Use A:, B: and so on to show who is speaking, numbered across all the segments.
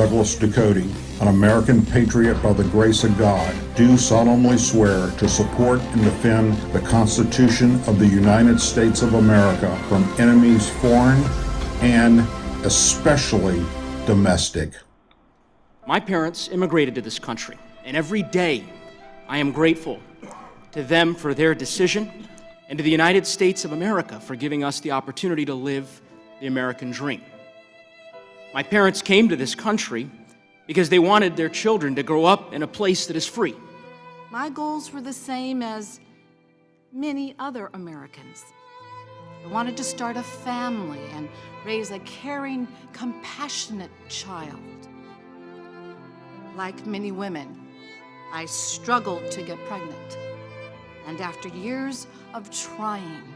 A: Douglas Ducote, an American patriot by the grace of God, do solemnly swear to support and defend the Constitution of the United States of America from enemies foreign and especially domestic.
B: My parents immigrated to this country, and every day I am grateful to them for their decision and to the United States of America for giving us the opportunity to live the American dream. My parents came to this country because they wanted their children to grow up in a place that is free.
C: My goals were the same as many other Americans. I wanted to start a family and raise a caring, compassionate child. Like many women, I struggled to get pregnant. And after years of trying,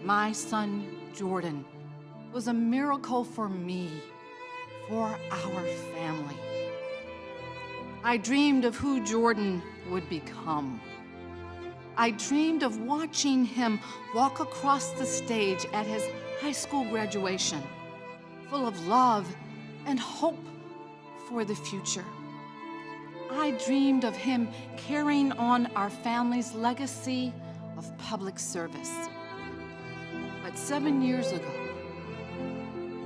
C: my son, Jordan, was a miracle for me, for our family. I dreamed of who Jordan would become. I dreamed of watching him walk across the stage at his high school graduation, full of love and hope for the future. I dreamed of him carrying on our family's legacy of public service. But 7 years ago,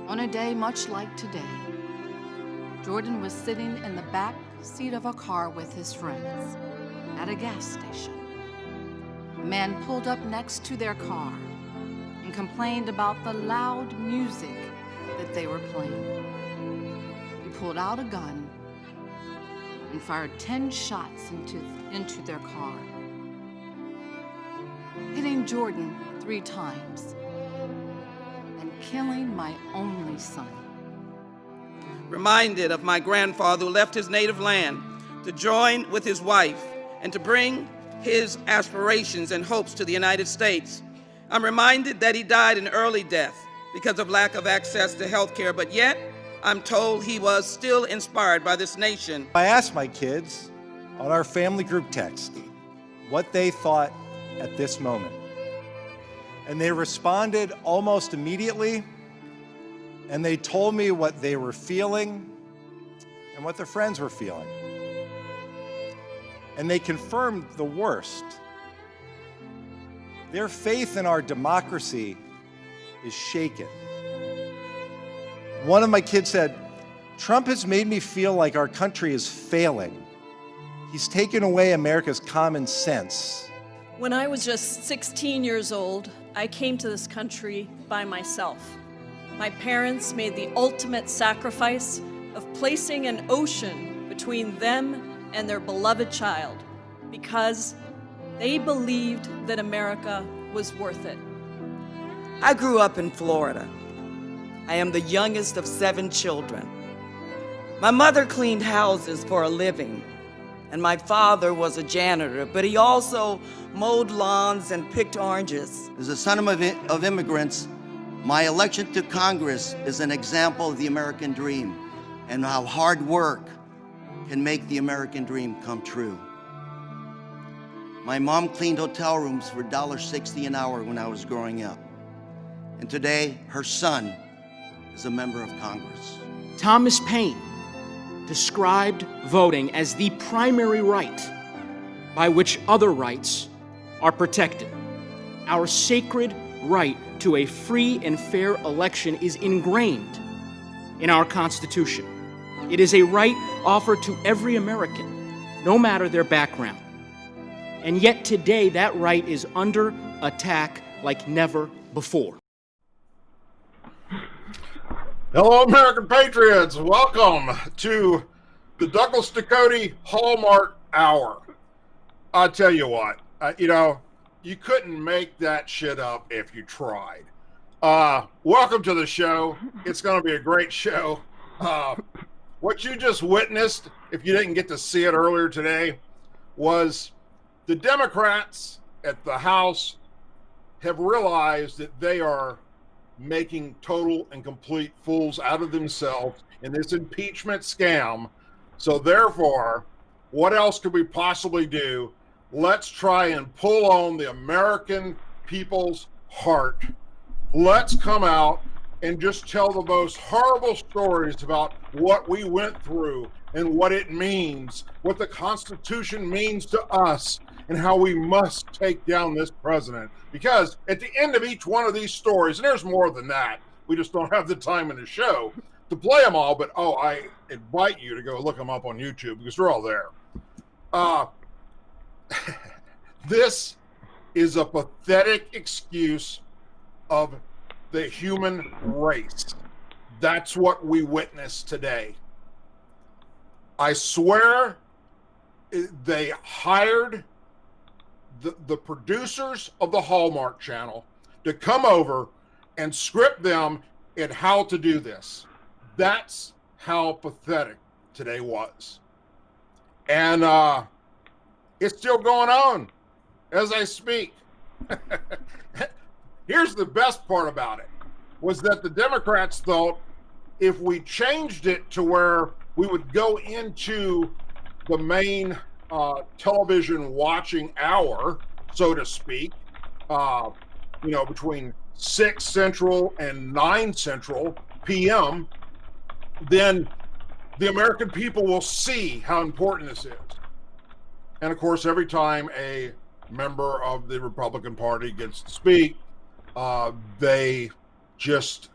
C: on a day much like today, Jordan was sitting in the back seat of a car with his friends at a gas station. A man pulled up next to their car and complained about the loud music that they were playing. He pulled out a gun and fired 10 shots into their car, hitting Jordan 3 times and killing my only son.
D: Reminded of my grandfather who left his native land to join with his wife and to bring his aspirations and hopes to the United States. I'm reminded that he died an early death because of lack of access to health care, but yet I'm told he was still inspired by this nation.
E: I asked my kids on our family group text what they thought at this moment. And they responded almost immediately, and they told me what they were feeling and what their friends were feeling. And they confirmed the worst. Their faith in our democracy is shaken. One of my kids said, "Trump has made me feel like our country is failing. He's taken away America's common sense."
F: When I was just 16 years old, I came to this country by myself. My parents made the ultimate sacrifice of placing an ocean between them and their beloved child because they believed that America was worth it.
G: I grew up in Florida. I am the youngest of 7 children. My mother cleaned houses for a living, and my father was a janitor, but he also mowed lawns and picked oranges.
H: As a son of immigrants, my election to Congress is an example of the American dream and how hard work can make the American dream come true. My mom cleaned hotel rooms for $1.60 an hour when I was growing up. And today, her son is a member of Congress.
B: Thomas Paine described voting as the primary right by which other rights are protected. Our sacred right to a free and fair election is ingrained in our Constitution. It is a right offered to every American, no matter their background. And yet today, that right is under attack like never before.
A: Hello, American Patriots. Welcome to the Douglas Ducote Hallmark Hour. I'll tell you what, you couldn't make that shit up if you tried. Welcome to the show. It's going to be a great show. What you just witnessed, if you didn't get to see it earlier today, was the Democrats at the House have realized that they are making total and complete fools out of themselves in this impeachment scam. So therefore, what else could we possibly do? Let's try and pull on the American people's heart. Let's come out and just tell the most horrible stories about what we went through and what it means, what the Constitution means to us, and how we must take down this president. Because at the end of each one of these stories, and there's more than that, we just don't have the time in the show to play them all, but I invite you to go look them up on YouTube because they're all there. This is a pathetic excuse of the human race. That's what we witnessed today. I swear they hired the producers of the Hallmark Channel to come over and script them in how to do this. That's how pathetic today was. And it's still going on as I speak. Here's the best part about it, was that the Democrats thought if we changed it to where we would go into the main television watching hour, so to speak, between 6 Central and 9 Central p.m., then the American people will see how important this is. And of course, every time a member of the Republican Party gets to speak, they just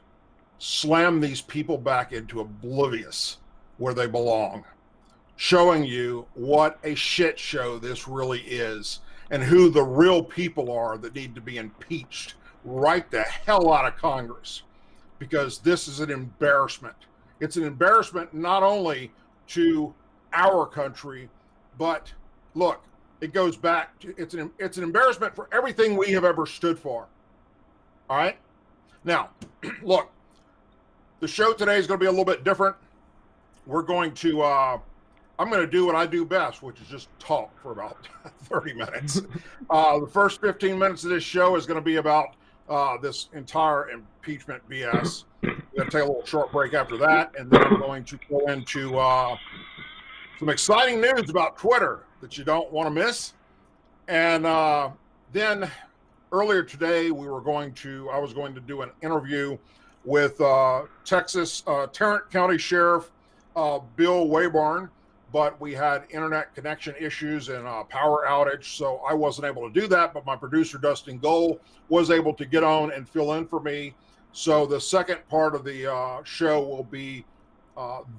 A: slam these people back into oblivious where they belong, showing you what a shit show this really is and who the real people are that need to be impeached right the hell out of Congress, because this is an embarrassment. It's an embarrassment not only to our country, but look, it goes back to, it's an embarrassment for everything we have ever stood for. All right? Now, look, the show today is going to be a little bit different. We're going to, I'm going to do what I do best, which is just talk for about 30 minutes. The first 15 minutes of this show is going to be about this entire impeachment BS. We're going to take a little short break after that, and then I'm going to go into some exciting news about Twitter that you don't want to miss. And then earlier today, I was going to do an interview with Texas Tarrant County Sheriff Bill Waybourn, but we had internet connection issues and a power outage, so I wasn't able to do that, but my producer, Dustin Gold, was able to get on and fill in for me. So the second part of the show will be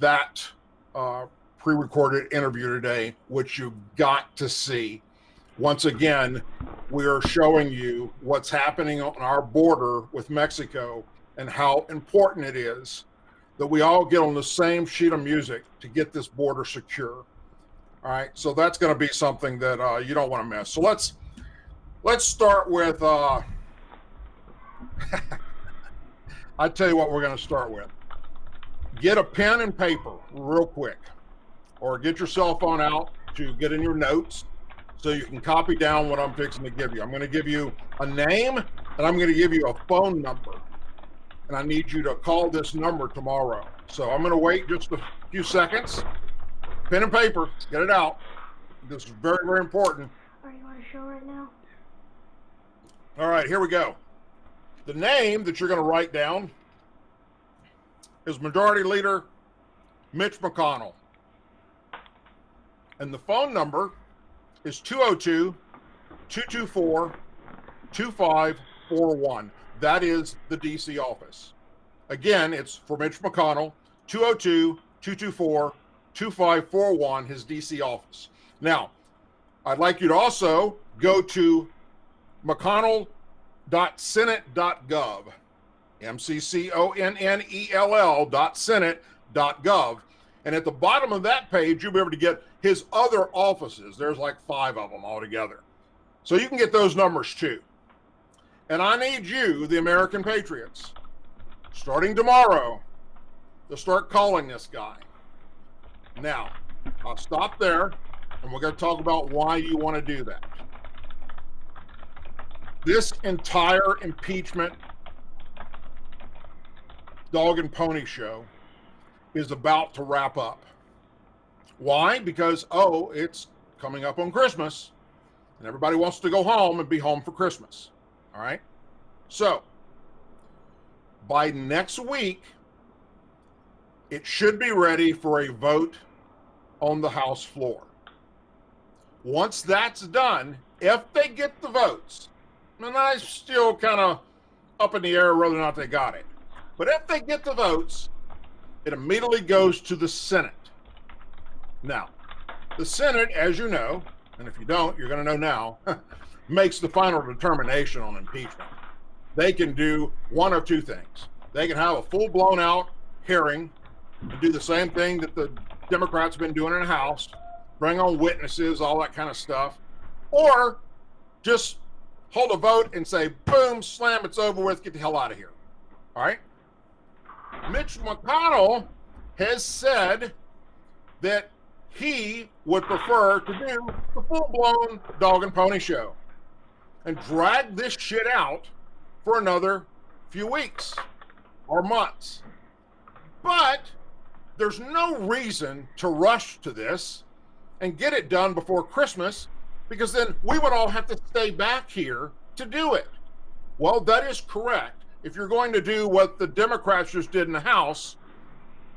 A: that pre-recorded interview today, which you've got to see. Once again, we are showing you what's happening on our border with Mexico and how important it is that we all get on the same sheet of music to get this border secure. All right, so that's going to be something that you don't want to miss. So let's start with, I tell you what we're going to start with. Get a pen and paper real quick, or get your cell phone out to get in your notes so you can copy down what I'm fixing to give you. I'm going to give you a name, and I'm going to give you a phone number. And I need you to call this number tomorrow. So I'm going to wait just a few seconds. Pen and paper, get it out. This is very, very important.
I: Are you on a show right now?
A: All right, here we go. The name that you're going to write down is Majority Leader Mitch McConnell. And the phone number is 202-224-2541. That is the DC office. Again, it's for Mitch McConnell, 202-224-2541, his DC office. Now, I'd like you to also go to mcconnell.senate.gov, MCCONNELL.senate.gov. And at the bottom of that page, you'll be able to get his other offices. There's like 5 of them altogether. So you can get those numbers too. And I need you, the American patriots, starting tomorrow, to start calling this guy. Now, I'll stop there, and we're going to talk about why you want to do that. This entire impeachment dog and pony show is about to wrap up. Why? Because, it's coming up on Christmas, and everybody wants to go home and be home for Christmas. All right? So, by next week, it should be ready for a vote on the House floor. Once that's done, if they get the votes, and I'm still kind of up in the air whether or not they got it, but if they get the votes, it immediately goes to the Senate. Now, the Senate, as you know, and if you don't, you're going to know now, makes the final determination on impeachment. They can do one of two things. They can have a full-blown out hearing and do the same thing that the Democrats have been doing in the House, bring on witnesses, all that kind of stuff, or just hold a vote and say, boom, slam, it's over with, get the hell out of here. All right? Mitch McConnell has said that he would prefer to do the full-blown dog and pony show and drag this shit out for another few weeks or months. But there's no reason to rush to this and get it done before Christmas, because then we would all have to stay back here to do it. Well, that is correct. If you're going to do what the Democrats just did in the House,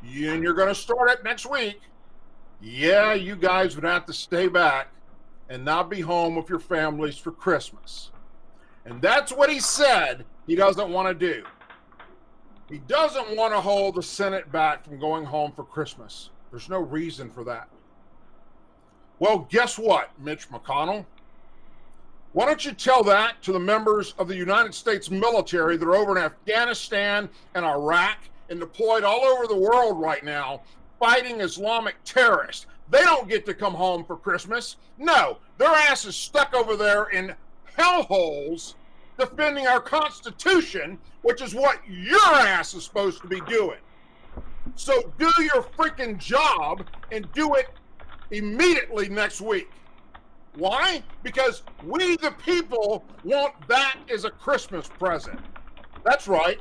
A: and you're going to start it next week, yeah, you guys would have to stay back and not be home with your families for Christmas. And that's what he said he doesn't want to do. He doesn't want to hold the Senate back from going home for Christmas. There's no reason for that. Well, guess what, Mitch McConnell? Why don't you tell that to the members of the United States military that are over in Afghanistan and Iraq and deployed all over the world right now fighting Islamic terrorists? They don't get to come home for Christmas. No, their ass is stuck over there in hellholes defending our Constitution, which is what your ass is supposed to be doing. So do your freaking job and do it immediately next week. Why? Because we, the people, want that as a Christmas present. That's right.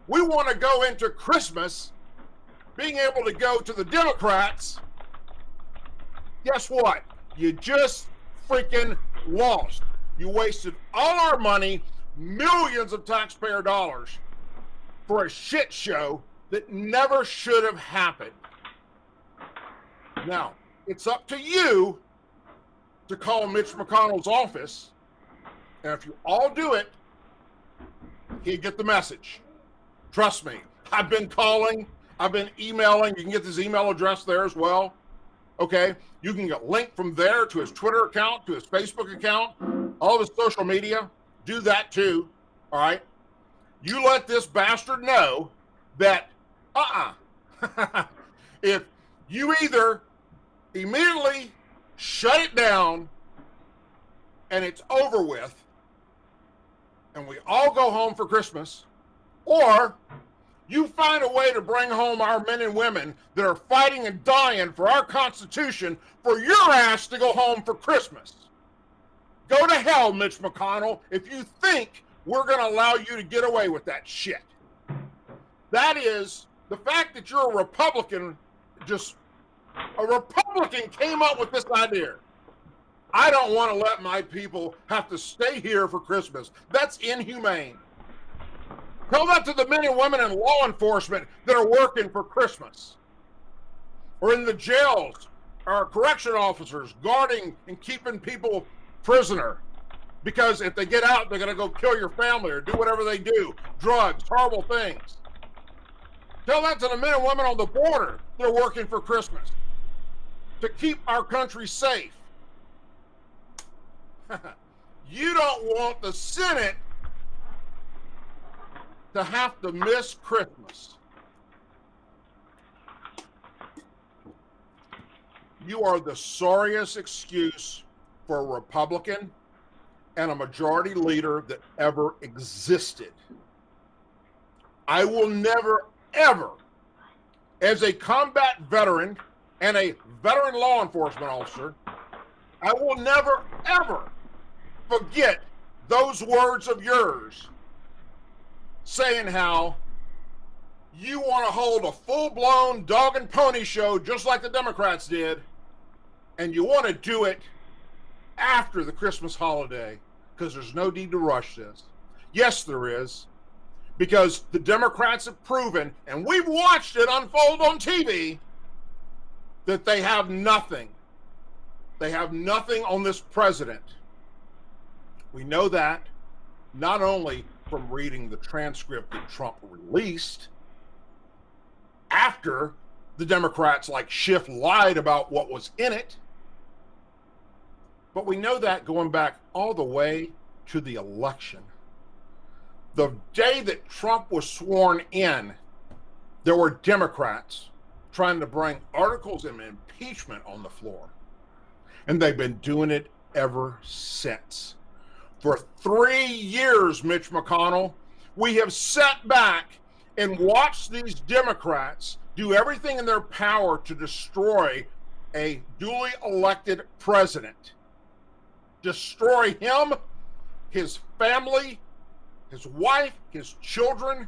A: We want to go into Christmas being able to go to the Democrats. Guess what? You just freaking lost. You wasted all our money, millions of taxpayer dollars, for a shit show that never should have happened. Now, it's up to you to call Mitch McConnell's office, and if you all do it, he'll get the message. Trust me, I've been calling, I've been emailing. You can get his email address there as well. Okay, you can get a link from there to his Twitter account, to his Facebook account, all of his social media. Do that too, all right? You let this bastard know that, if you either immediately shut it down and it's over with and we all go home for Christmas, or you find a way to bring home our men and women that are fighting and dying for our Constitution for your ass to go home for Christmas. Go to hell, Mitch McConnell, if you think we're going to allow you to get away with that shit. That is, the fact that you're a Republican, a Republican came up with this idea. I don't want to let my people have to stay here for Christmas. That's inhumane. Tell that to the men and women in law enforcement that are working for Christmas, or in the jails, or correction officers guarding and keeping people prisoner, because if they get out, they're going to go kill your family or do whatever they do, drugs, horrible things. Tell that to the men and women on the border that are working for Christmas to keep our country safe. You don't want the Senate to have to miss Christmas. You are the sorriest excuse for a Republican and a majority leader that ever existed. I will never, ever, as a combat veteran and a veteran law enforcement officer, I will never, ever forget those words of yours saying how you want to hold a full-blown dog and pony show just like the Democrats did, and you want to do it after the Christmas holiday because there's no need to rush this. Yes, there is, because the Democrats have proven, and we've watched it unfold on TV, that they have nothing. They have nothing on this president. We know that not only from reading the transcript that Trump released after the Democrats like Schiff lied about what was in it, but we know that going back all the way to the election. The day that Trump was sworn in, there were Democrats trying to bring articles of impeachment on the floor. And they've been doing it ever since. For 3 years, Mitch McConnell, we have sat back and watched these Democrats do everything in their power to destroy a duly elected president. Destroy him, his family, his wife, his children.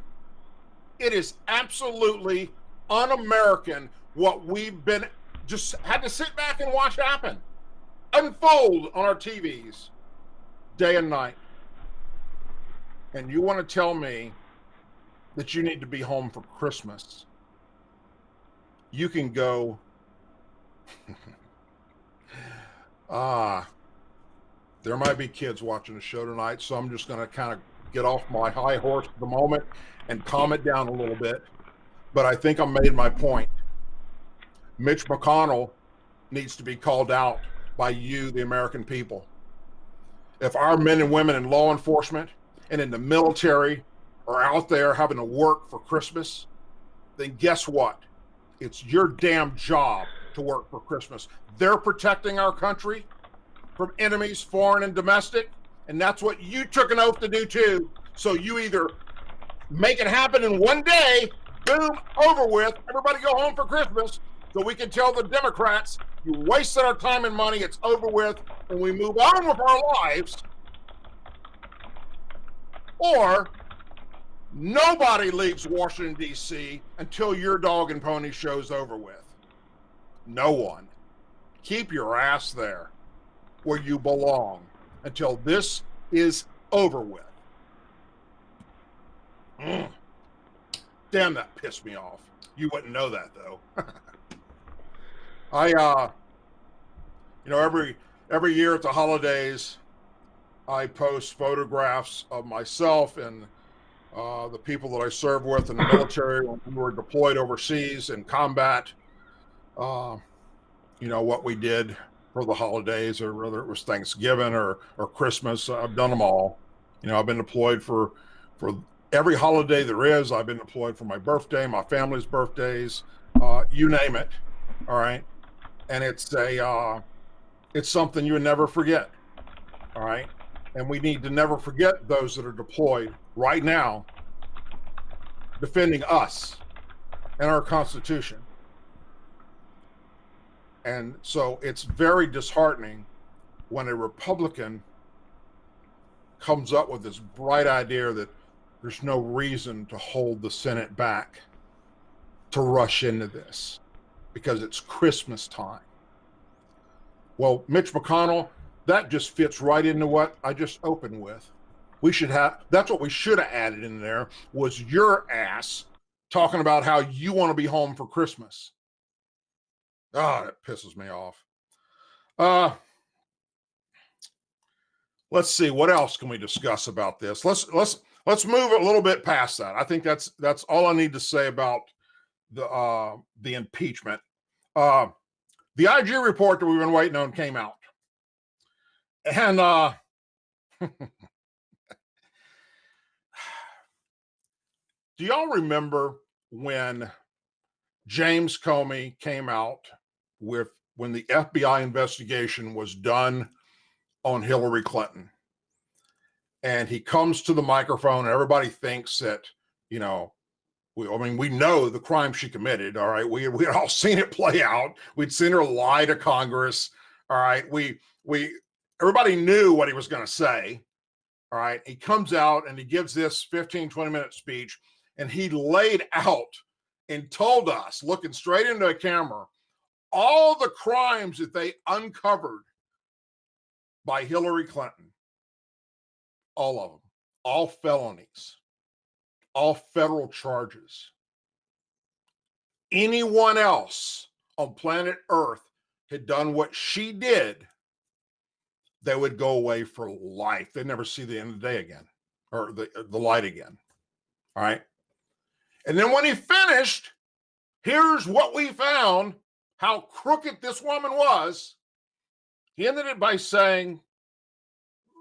A: It is absolutely un-American what we've been just had to sit back and watch happen, unfold on our TVs day and night. And you want to tell me that you need to be home for Christmas? You can go there might be kids watching the show tonight, so I'm just going to kind of get off my high horse at the moment and calm it down a little bit. But I think I made my point. Mitch McConnell needs to be called out by you, the American people. If our men and women in law enforcement and in the military are out there having to work for Christmas, then guess what? It's your damn job to work for Christmas. They're protecting our country from enemies, foreign and domestic, and that's what you took an oath to do too. So you either make it happen in one day, boom, over with, everybody go home for Christmas, so we can tell the Democrats, you wasted our time and money, it's over with, and we move on with our lives, or nobody leaves Washington, D.C. until your dog and pony show's over with. No one. Keep your ass there where you belong until this is over with. Damn, that pissed me off. You wouldn't know that though. Every year at the holidays, I post photographs of myself and the people that I served with in the military when we were deployed overseas in combat. What we did for the holidays, or whether it was Thanksgiving or Christmas. I've done them all. I've been deployed for every holiday there is. I've been deployed for my birthday, my family's birthdays, you name it. All right. And it's something you would never forget. All right. And we need to never forget those that are deployed right now, defending us and our Constitution. And so it's very disheartening when a Republican comes up with this bright idea that there's no reason to hold the Senate back, to rush into this because it's Christmas time. Well, Mitch McConnell, that just fits right into what I just opened with. That's what we should have added in there, was your ass talking about how you want to be home for Christmas. That pisses me off. Let's see, what else can we discuss about this? Let's move a little bit past that. I think that's all I need to say about the impeachment. The IG report that we've been waiting on came out, and do y'all remember when James Comey came out when the FBI investigation was done on Hillary Clinton? And he comes to the microphone and everybody thinks that, we know the crime she committed. All right. We had all seen it play out. We'd seen her lie to Congress. All right. Everybody knew what he was going to say. All right. He comes out and he gives this 15, 20-minute speech, and he laid out and told us, looking straight into a camera, all the crimes that they uncovered by Hillary Clinton. All of them, all felonies, all federal charges. Anyone else on planet Earth had done what she did, they would go away for life. They'd never see the end of the day again, or the light again. All right. And then when he finished, here's what we found, how crooked this woman was. He ended it by saying,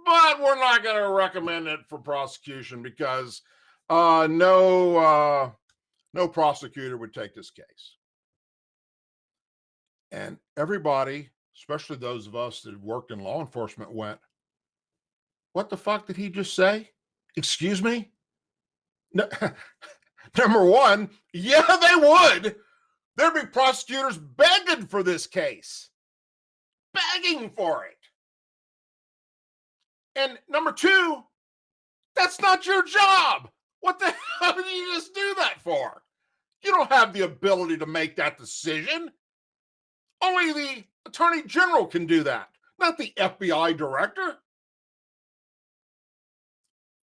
A: but we're not going to recommend it for prosecution because no prosecutor would take this case. And everybody, especially those of us that worked in law enforcement, went, what the fuck did he just say? Excuse me? No, number one, yeah, they would. There'd be prosecutors begging for this case, begging for it. And number two, that's not your job. What the hell did you just do that for? You don't have the ability to make that decision. Only the Attorney General can do that, not the FBI director. Of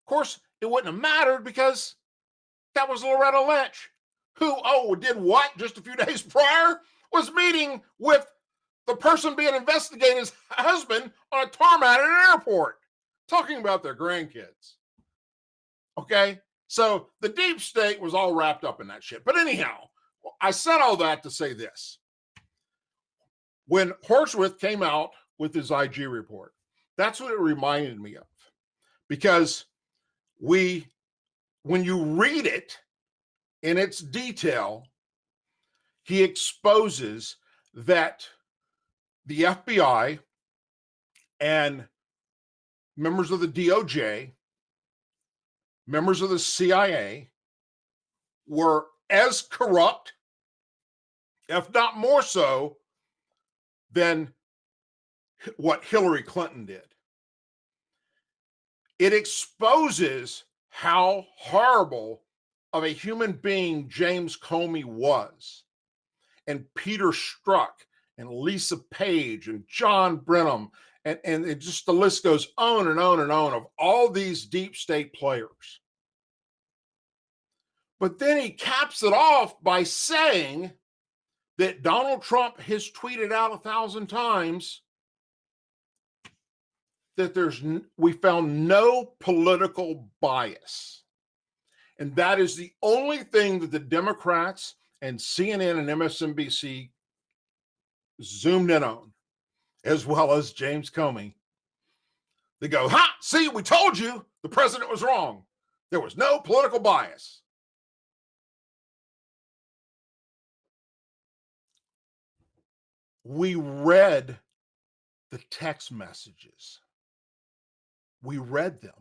A: course, it wouldn't have mattered because that was Loretta Lynch, who, did what just a few days prior? Was meeting with the person being investigated's husband on a tarmac at an airport, talking about their grandkids. Okay? So the deep state was all wrapped up in that shit. But anyhow, I said all that to say this. When Horsworth came out with his IG report, that's what it reminded me of. Because when you read it in its detail, he exposes that the FBI and members of the DOJ, members of the CIA, were as corrupt, if not more so, than what Hillary Clinton did. It exposes how horrible of a human being James Comey was, and Peter Strzok, and Lisa Page, and John Brennan, and it just, the list goes on and on and on of all these deep state players. But then he caps it off by saying that Donald Trump has tweeted out 1,000 times that we found no political bias. And that is the only thing that the Democrats and CNN and MSNBC zoomed in on, as well as James Comey. They go, see, we told you the president was wrong. There was no political bias. We read the text messages. We read them.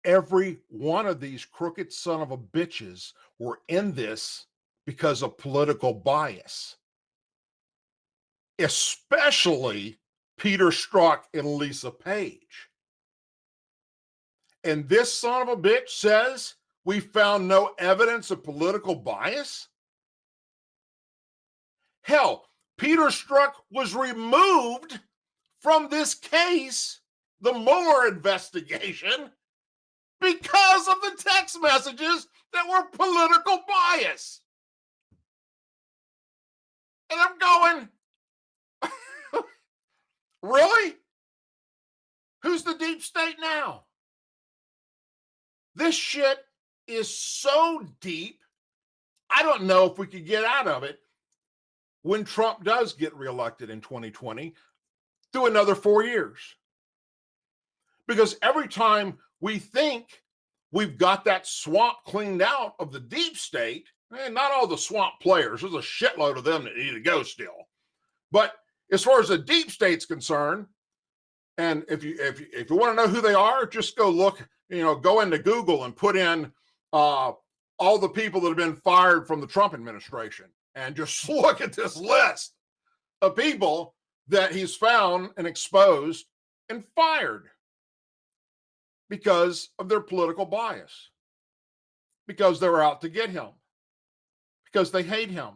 A: Every one of these crooked son of a bitches were in this because of political bias. Especially Peter Strzok and Lisa Page. And this son of a bitch says we found no evidence of political bias? Hell, Peter Strzok was removed from this case, the Mueller investigation, because of the text messages that were political bias. And I'm going, really? Who's the deep state now? This shit is so deep, I don't know if we could get out of it when Trump does get reelected in 2020 through another 4 years. Because every time we think we've got that swamp cleaned out of the deep state, and not all the swamp players, there's a shitload of them that need to go still. But as far as the deep state's concerned, and if you want to know who they are, just go look, go into Google and put in all the people that have been fired from the Trump administration, and just look at this list of people that he's found and exposed and fired because of their political bias, because they're out to get him, because they hate him.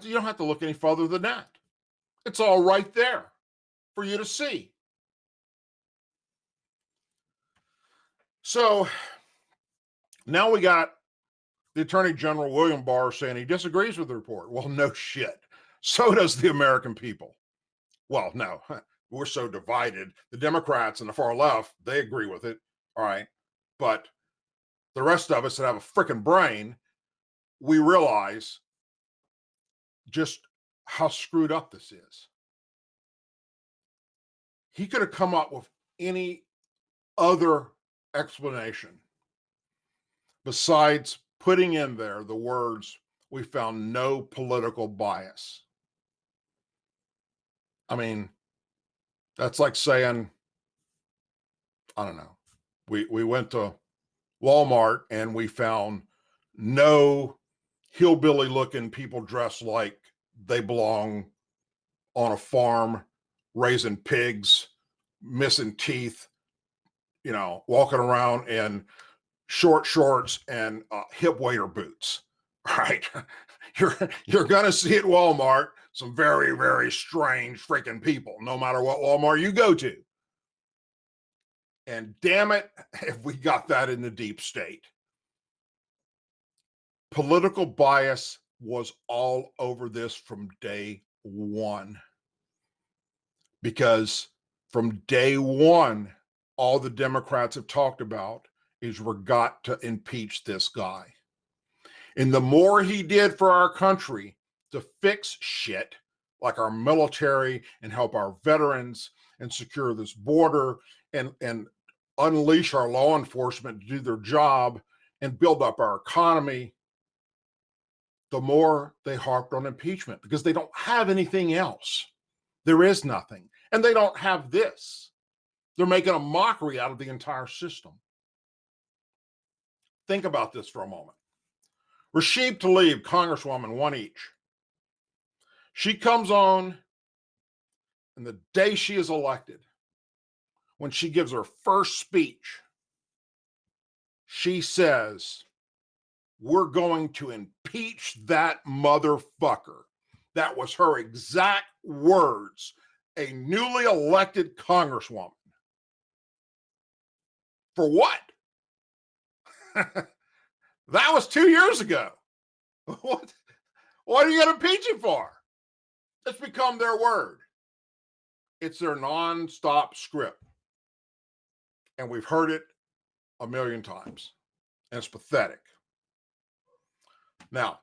A: You don't have to look any further than that. It's all right there for you to see. So now we got the Attorney General William Barr saying he disagrees with the report. Well, no shit. So does the American people. Well, no, we're so divided. The Democrats and the far left, they agree with it. All right. But the rest of us that have a freaking brain, we realize just how screwed up this is. He could have come up with any other explanation besides putting in there the words, "We found no political bias." I mean, that's like saying, I don't know, we went to Walmart and we found no hillbilly looking people dressed like they belong on a farm, raising pigs, missing teeth, you know, walking around in short shorts and hip waiter boots. Right? You're gonna see at Walmart some very, very strange freaking people, no matter what Walmart you go to. And damn it, if we got that in the deep state. Political bias was all over this from day one. Because from day one, all the Democrats have talked about is we're got to impeach this guy. And the more he did for our country to fix shit like our military and help our veterans and secure this border and unleash our law enforcement to do their job and build up our economy, the more they harped on impeachment because they don't have anything else. There is nothing. And they don't have this. They're making a mockery out of the entire system. Think about this for a moment. Rashid Tlaib, Congresswoman, one each. She comes on, and the day she is elected, when she gives her first speech, she says, "We're going to impeach that motherfucker." That was her exact words, a newly elected Congresswoman. For what? That was 2 years ago. What are you going to impeach him for? It's become their word. It's their nonstop script. And we've heard it a million times. And it's pathetic. Now,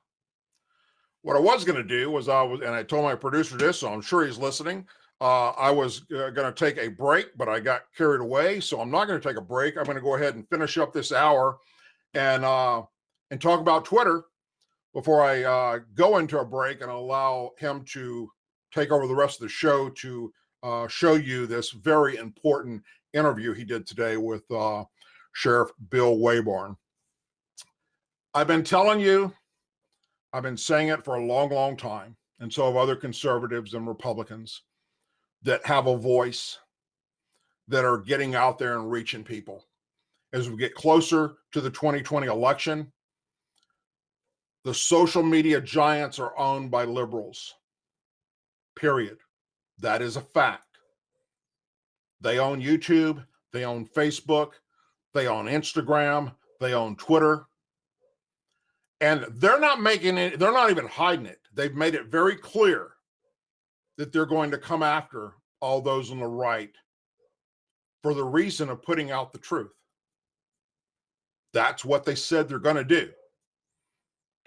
A: what I was going to do was and I told my producer this, so I'm sure he's listening. I was going to take a break, but I got carried away. So I'm not going to take a break. I'm going to go ahead and finish up this hour and talk about Twitter before I go into a break and allow him to take over the rest of the show to show you this very important interview he did today with Sheriff Bill Waybourn. I've been telling you, I've been saying it for a long, long time, and so have other conservatives and Republicans that have a voice, that are getting out there and reaching people. As we get closer to the 2020 election, the social media giants are owned by liberals. Period. That is a fact. They own YouTube, they own Facebook, they own Instagram, they own Twitter. And they're not making it, they're not even hiding it. They've made it very clear that they're going to come after all those on the right for the reason of putting out the truth. That's what they said they're going to do.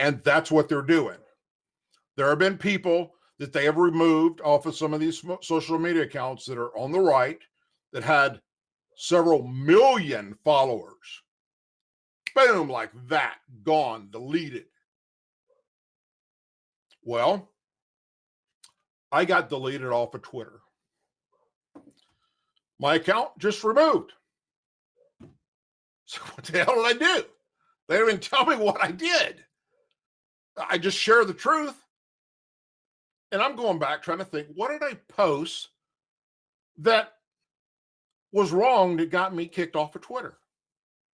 A: And that's what they're doing. There have been people that they have removed off of some of these social media accounts that are on the right that had several million followers. Boom, like that, gone, deleted. Well, I got deleted off of Twitter. My account just removed. So what the hell did I do? They didn't even tell me what I did. I just share the truth. And I'm going back trying to think, what did I post that was wrong that got me kicked off of Twitter?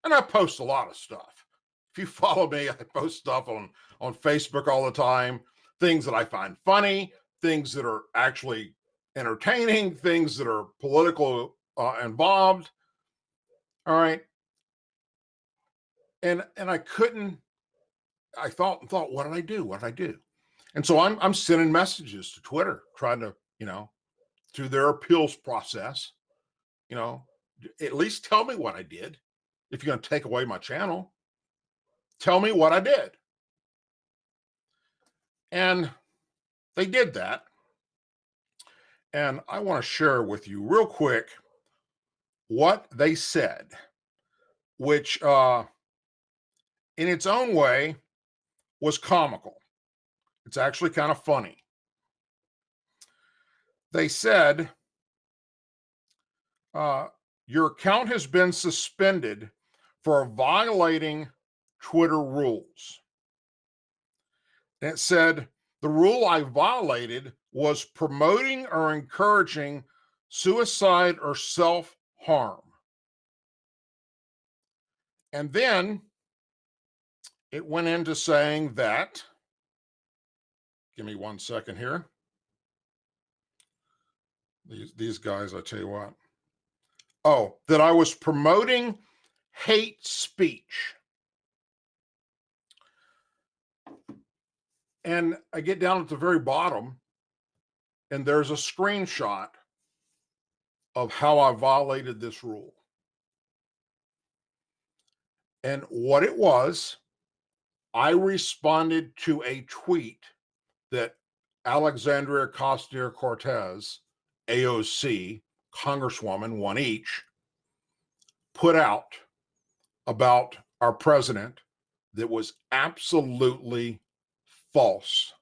A: And I post a lot of stuff. If you follow me, I post stuff on Facebook all the time, things that I find funny, things that are actually entertaining, things that are political involved. All right. And I couldn't, I thought, what did I do? What did I do? And so I'm sending messages to Twitter, trying to, through their appeals process, at least tell me what I did. If you're going to take away my channel, tell me what I did. And they did that. And I want to share with you real quick what they said, which in its own way was comical. It's actually kind of funny. They said, your account has been suspended for violating Twitter rules. And it said, the rule I violated was promoting or encouraging suicide or self-harm. And then it went into saying that, give me 1 second here. These guys, I tell you what. Oh, that I was promoting hate speech. And I get down at the very bottom, and there's a screenshot of how I violated this rule. And what it was, I responded to a tweet that Alexandria Ocasio-Cortez, AOC, Congresswoman, one each, put out about our president that was absolutely false.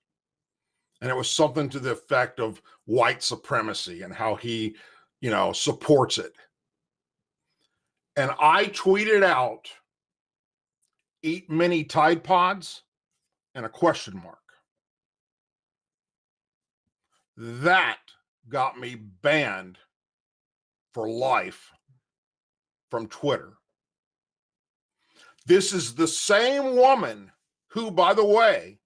A: And it was something to the effect of white supremacy and how he, supports it. And I tweeted out, eat many Tide Pods, and a question mark. That got me banned for life from Twitter. This is the same woman who, by the way,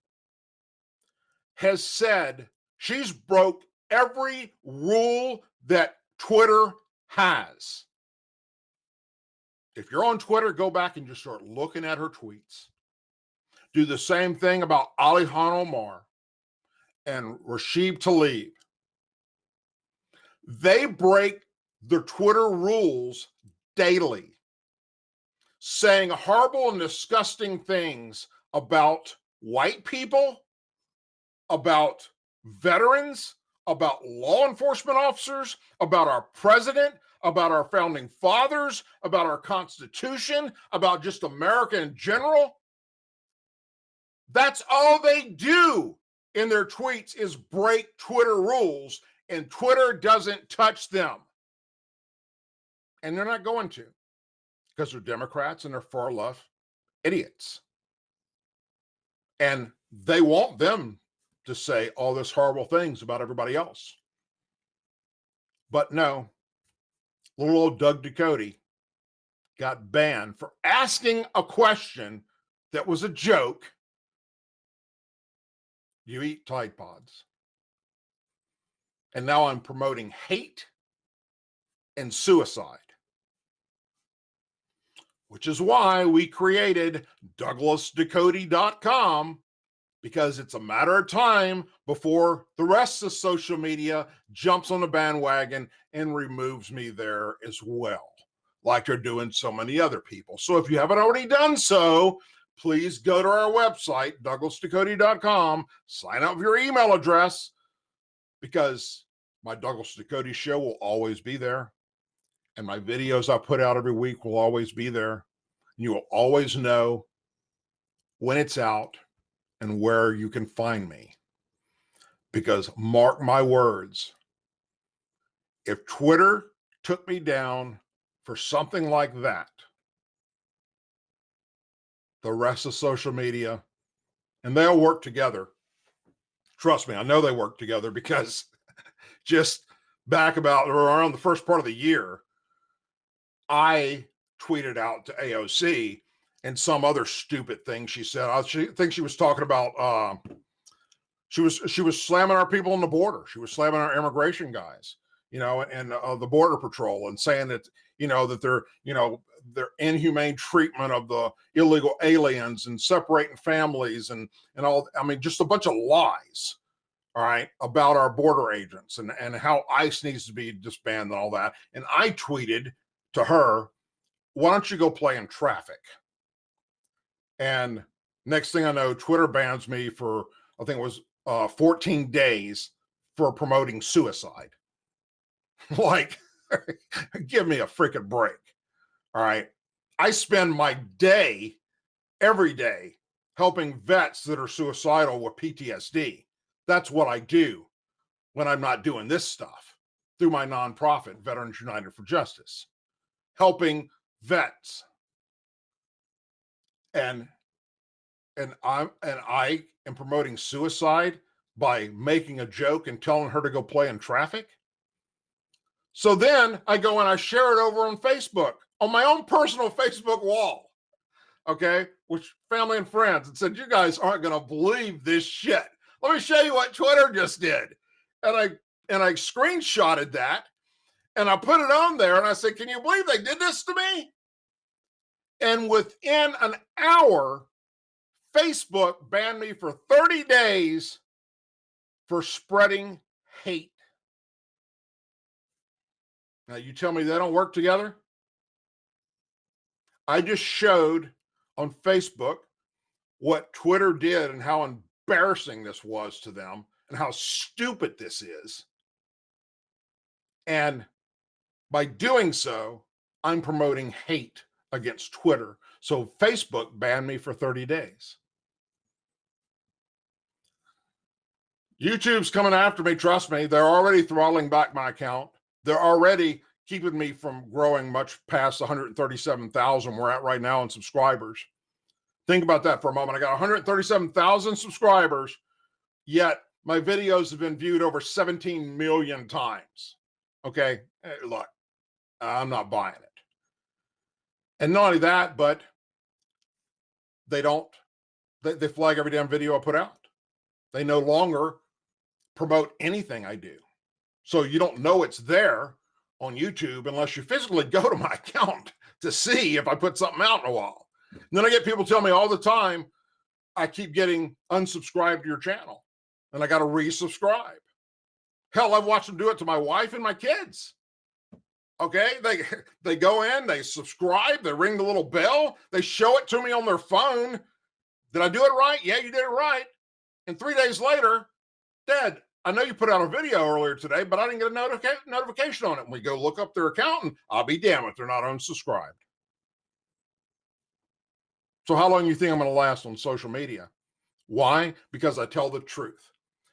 A: has said she's broke every rule that Twitter has. If you're on Twitter, go back and just start looking at her tweets. Do the same thing about Alihan Omar and Rashid Tlaib. They break the Twitter rules daily, saying horrible and disgusting things about white people, about veterans, about law enforcement officers, about our president, about our founding fathers, about our Constitution, about just America in general. That's all they do in their tweets is break Twitter rules, and Twitter doesn't touch them. And they're not going to, because they're Democrats and they're far left idiots. And they want them to say all this horrible things about everybody else. But no, little old Doug Ducote got banned for asking a question that was a joke. You eat Tide Pods. And now I'm promoting hate and suicide, which is why we created DouglasDucote.com, because it's a matter of time before the rest of social media jumps on the bandwagon and removes me there as well, like they're doing so many other people. So if you haven't already done so, please go to our website, DouglasDucote.com, sign up for your email address, because my Douglas Ducote show will always be there. And my videos I put out every week will always be there. You will always know when it's out and where you can find me. Because mark my words, if Twitter took me down for something like that, the rest of social media, and they'll work together. Trust me, I know they work together, because just back about around the first part of the year, I tweeted out to AOC and some other stupid thing she said. I think she was talking about, she was slamming our people on the border. She was slamming our immigration guys, and the Border Patrol, and saying that, that they're, their inhumane treatment of the illegal aliens and separating families and all. I mean, just a bunch of lies, all right, about our border agents and how ICE needs to be disbanded and all that. And I tweeted to her, why don't you go play in traffic? And next thing I know, Twitter bans me for, I think it was 14 days for promoting suicide. Like, give me a freaking break. All right. I spend my day, every day, helping vets that are suicidal with PTSD. That's what I do when I'm not doing this stuff through my nonprofit, Veterans United for Justice, helping vets. And I am promoting suicide by making a joke and telling her to go play in traffic. So then I go and I share it over on Facebook, on my own personal Facebook wall, okay, with family and friends, and said, you guys aren't going to believe this shit. Let me show you what Twitter just did. And I screenshotted that and I put it on there and I said, can you believe they did this to me? And within an hour, Facebook banned me for 30 days for spreading hate. Now, you tell me they don't work together? I just showed on Facebook what Twitter did and how embarrassing this was to them and how stupid this is. And by doing so, I'm promoting hate against Twitter. So Facebook banned me for 30 days. YouTube's coming after me, trust me. They're already throttling back my account. They're already keeping me from growing much past 137,000 we're at right now in subscribers. Think about that for a moment. I got 137,000 subscribers, yet my videos have been viewed over 17 million times. Okay, hey, look, I'm not buying it. And not only that, but they flag every damn video I put out. They no longer promote anything I do. So you don't know it's there on YouTube unless you physically go to my account to see if I put something out in a while. And then I get people tell me all the time, I keep getting unsubscribed to your channel and I got to resubscribe. Hell, I've watched them do it to my wife and my kids. Okay, they go in, they subscribe, they ring the little bell, they show it to me on their phone. Did I do it right? Yeah, you did it right. And 3 days later, Dad, I know you put out a video earlier today, but I didn't get a notification on it. And we go look up their account and I'll be damned if they're not unsubscribed. So how long do you think I'm going to last on social media? Why? Because I tell the truth.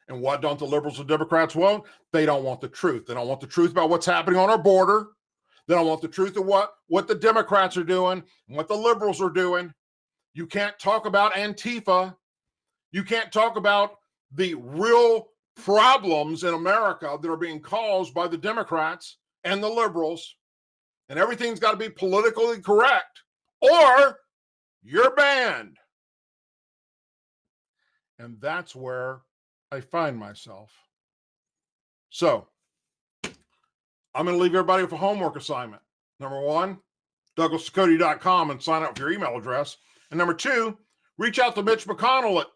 A: And what don't the liberals and Democrats want? They don't want the truth. They don't want the truth about what's happening on our border. They don't want the truth of what the Democrats are doing and what the liberals are doing. You can't talk about Antifa. You can't talk about the real problems in America that are being caused by the Democrats and the liberals. And everything's got to be politically correct or you're banned. And that's where I find myself. So I'm going to leave everybody with a homework assignment. Number one, DouglasDucote.com and sign up for your email address. And number two, reach out to Mitch McConnell at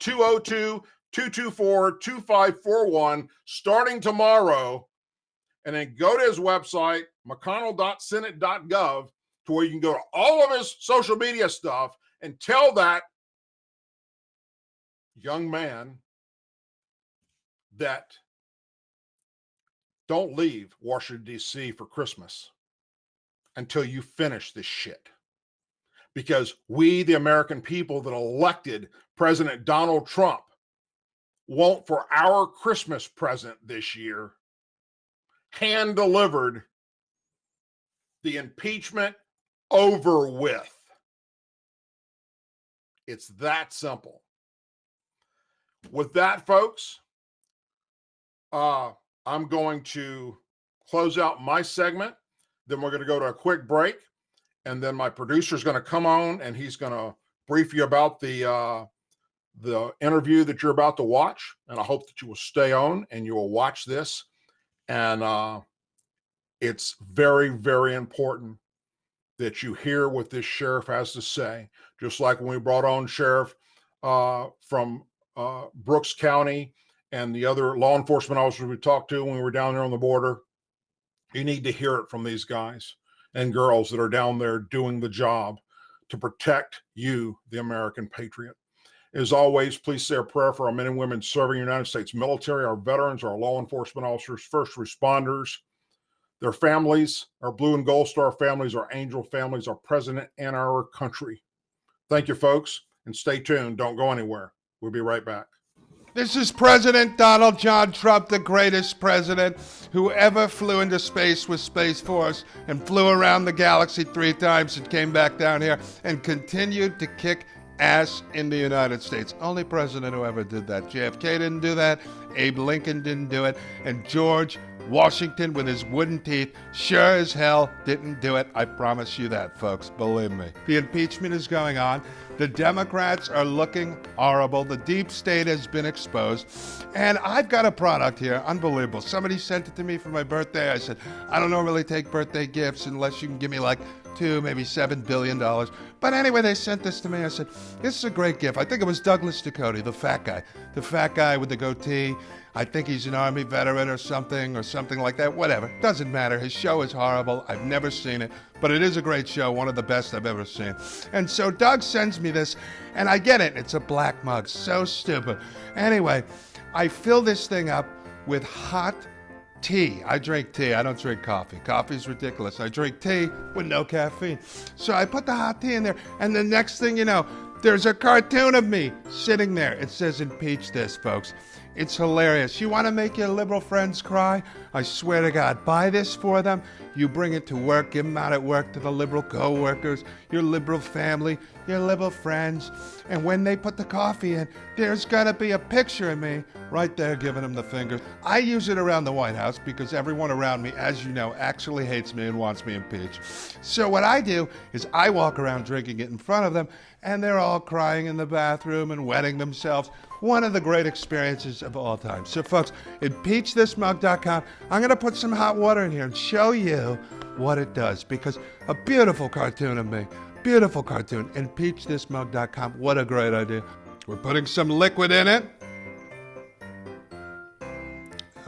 A: 202-224-2541 starting tomorrow. And then go to his website, mcconnell.senate.gov, to where you can go to all of his social media stuff and tell that young man that don't leave Washington, D.C. for Christmas until you finish this shit. Because we, the American people that elected President Donald Trump, want for our Christmas present this year, hand-delivered, the impeachment over with. It's that simple. With that, folks, I'm going to close out my segment. Then we're going to go to a quick break. And then my producer is going to come on and he's going to brief you about the interview that you're about to watch. And I hope that you will stay on and you will watch this. And it's very, very important that you hear what this sheriff has to say. Just like when we brought on Sheriff from Brooks County and the other law enforcement officers we talked to when we were down there on the border. You need to hear it from these guys and girls that are down there doing the job to protect you, the American patriot. As always, please say a prayer for our men and women serving the United States military, our veterans, our law enforcement officers, first responders, their families, our Blue and Gold Star families, our Angel families, our president, and our country. Thank you, folks, and stay tuned. Don't go anywhere. We'll be right back.
I: This is President Donald John Trump, the greatest president who ever flew into space with Space Force and flew around the galaxy 3 times and came back down here and continued to kick ass in the United States. Only president who ever did that. JFK didn't do that. Abe Lincoln didn't do it. And George Washington with his wooden teeth sure as hell didn't do it. I promise you that, folks. Believe me. The impeachment is going on. The Democrats are looking horrible. The deep state has been exposed. And I've got a product here. Unbelievable. Somebody sent it to me for my birthday. I said, I don't normally take birthday gifts unless you can give me like $2, maybe $7 billion. But anyway, they sent this to me. I said, this is a great gift. I think it was Douglas Ducote, the fat guy with the goatee. I think he's an Army veteran or something like that. Whatever. Doesn't matter. His show is horrible. I've never seen it, but it is a great show. One of the best I've ever seen. And so Doug sends me this, and I get it. It's a black mug. So stupid. Anyway, I fill this thing up with hot tea. I drink tea. I don't drink coffee. Coffee's ridiculous. I drink tea with no caffeine. So I put the hot tea in there, and the next thing you know, there's a cartoon of me sitting there. It says, impeach this, folks. It's hilarious. You want to make your liberal friends cry? I swear to God, buy this for them. You bring it to work, give them out at work to the liberal co-workers, your liberal family, your liberal friends. And when they put the coffee in, there's got to be a picture of me right there giving them the finger. I use it around the White House because everyone around me, as you know, actually hates me and wants me impeached. So what I do is I walk around drinking it in front of them, and they're all crying in the bathroom and wetting themselves. One of the great experiences of all time. So folks, impeachthismug.com. I'm going to put some hot water in here and show you what it does, because a beautiful cartoon of me, beautiful cartoon, impeachthismug.com. What a great idea. We're putting some liquid in it.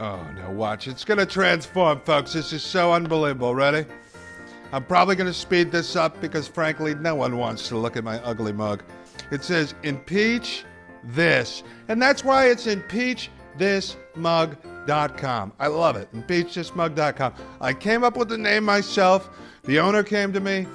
I: Oh, now watch. It's going to transform, folks. This is so unbelievable. Ready? I'm probably going to speed this up because, frankly, no one wants to look at my ugly mug. It says, impeach this. And that's why it's impeachthismug.com. I love it. Impeachthismug.com. I came up with the name myself. The owner came to me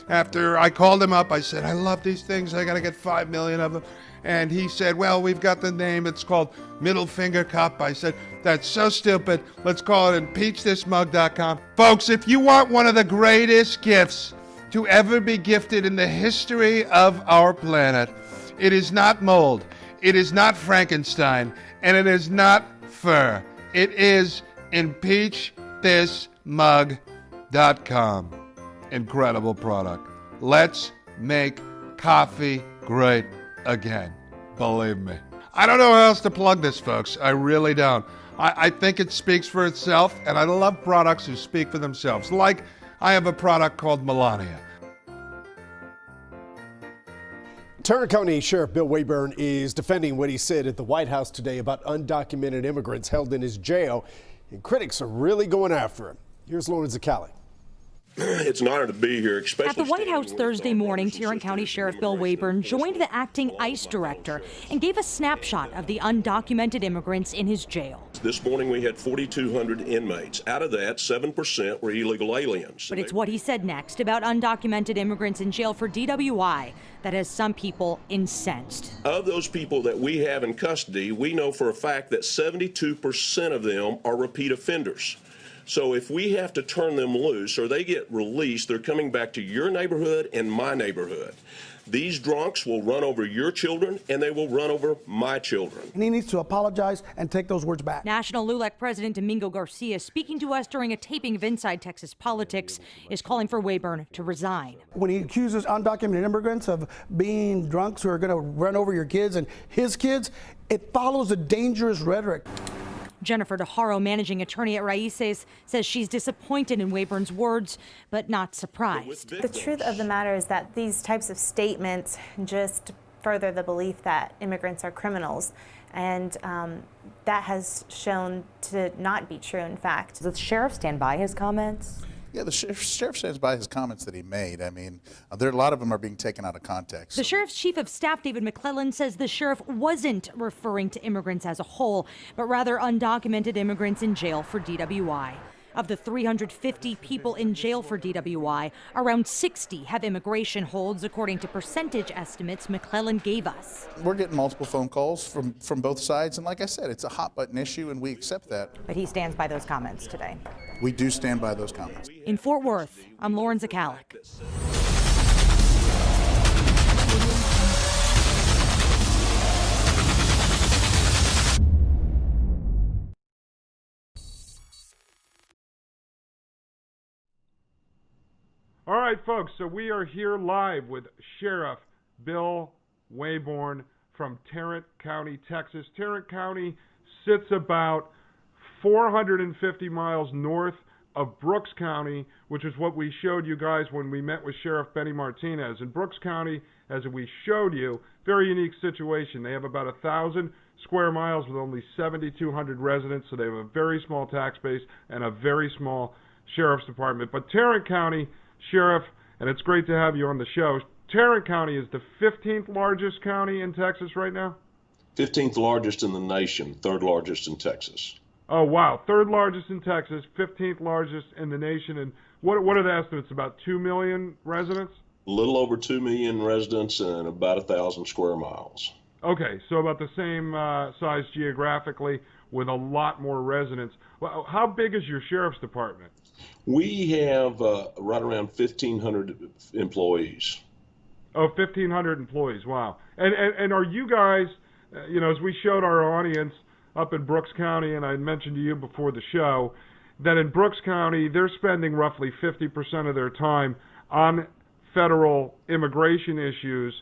I: after I called him up. I said, I love these things. I got to get 5 million of them. And he said, well, we've got the name. It's called Middle Finger Cup. I said, that's so stupid. Let's call it impeachthismug.com. Folks, if you want one of the greatest gifts to ever be gifted in the history of our planet, it is not mold, it is not Frankenstein, and it is not fur. It is impeachthismug.com. Incredible product. Let's make coffee great again. Believe me. I don't know how else to plug this, folks. I really don't. I think it speaks for itself, and I love products who speak for themselves. Like, I have a product called Melania.
J: Tarrant County Sheriff Bill Waybourn is defending what he said at the White House today about undocumented immigrants held in his jail, and critics are really going after him. Here's Lauren Zaccali.
K: It's an honor to be here, especially
L: at the White House Thursday morning. Tarrant County Sheriff Bill Waybourn joined the acting ICE director and gave a snapshot of the undocumented immigrants in his jail.
K: This morning we had 4,200 inmates. Out of that, 7% were illegal aliens.
L: But it's what he said next about undocumented immigrants in jail for DWI that has some people incensed.
K: Of those people that we have in custody, we know for a fact that 72% of them are repeat offenders. So if we have to turn them loose or they get released, they're coming back to your neighborhood and my neighborhood. These drunks will run over your children and they will run over my children.
M: And he needs to apologize and take those words back.
L: National LULAC President Domingo Garcia, speaking to us during a taping of Inside Texas Politics, is calling for Waybourn to resign.
M: When he accuses undocumented immigrants of being drunks who are going to run over your kids and his kids, it follows a dangerous rhetoric.
L: Jennifer DeHaro, managing attorney at Raices, says she's disappointed in Waybourn's words, but not surprised.
N: The truth of the matter is that these types of statements just further the belief that immigrants are criminals, and that has shown to not be true, in fact.
O: Does the sheriff stand by his comments?
P: Yeah, the sheriff stands by his comments that he made. I mean, a lot of them are being taken out of context.
L: The sheriff's chief of staff, David McClellan, says the sheriff wasn't referring to immigrants as a whole, but rather undocumented immigrants in jail for DWI. Of the 350 people in jail for DWI, around 60 have immigration holds, according to percentage estimates McClellan gave us.
P: We're getting multiple phone calls from both sides, and like I said, it's a hot-button issue, and we accept that.
O: But he stands by those comments today.
P: We do stand by those comments.
L: In Fort Worth, I'm Lauren Zakalik.
I: All right, folks, so we are here live with Sheriff Bill Waybourn from Tarrant County, Texas. Tarrant County sits about 450 miles north of Brooks County, which is what we showed you guys when we met with Sheriff Benny Martinez. In Brooks County, as we showed you, very unique situation. They have about 1,000 square miles with only 7,200 residents, so they have a very small tax base and a very small sheriff's department. But Tarrant County, Sheriff, and it's great to have you on the show. Tarrant County is the 15th largest county in Texas right now?
K: 15th largest in the nation, third largest in Texas.
I: Oh, wow. Third largest in Texas, 15th largest in the nation. And what are the estimates? About 2 million residents?
K: A little over 2 million residents and about 1,000 square miles.
I: Okay, so about the same size geographically with a lot more residents. Well, how big is your sheriff's department?
K: We have right around 1,500 employees.
I: Oh, 1,500 employees. Wow. And are you guys, as we showed our audience up in Brooks County, and I mentioned to you before the show, that in Brooks County, they're spending roughly 50% of their time on federal immigration issues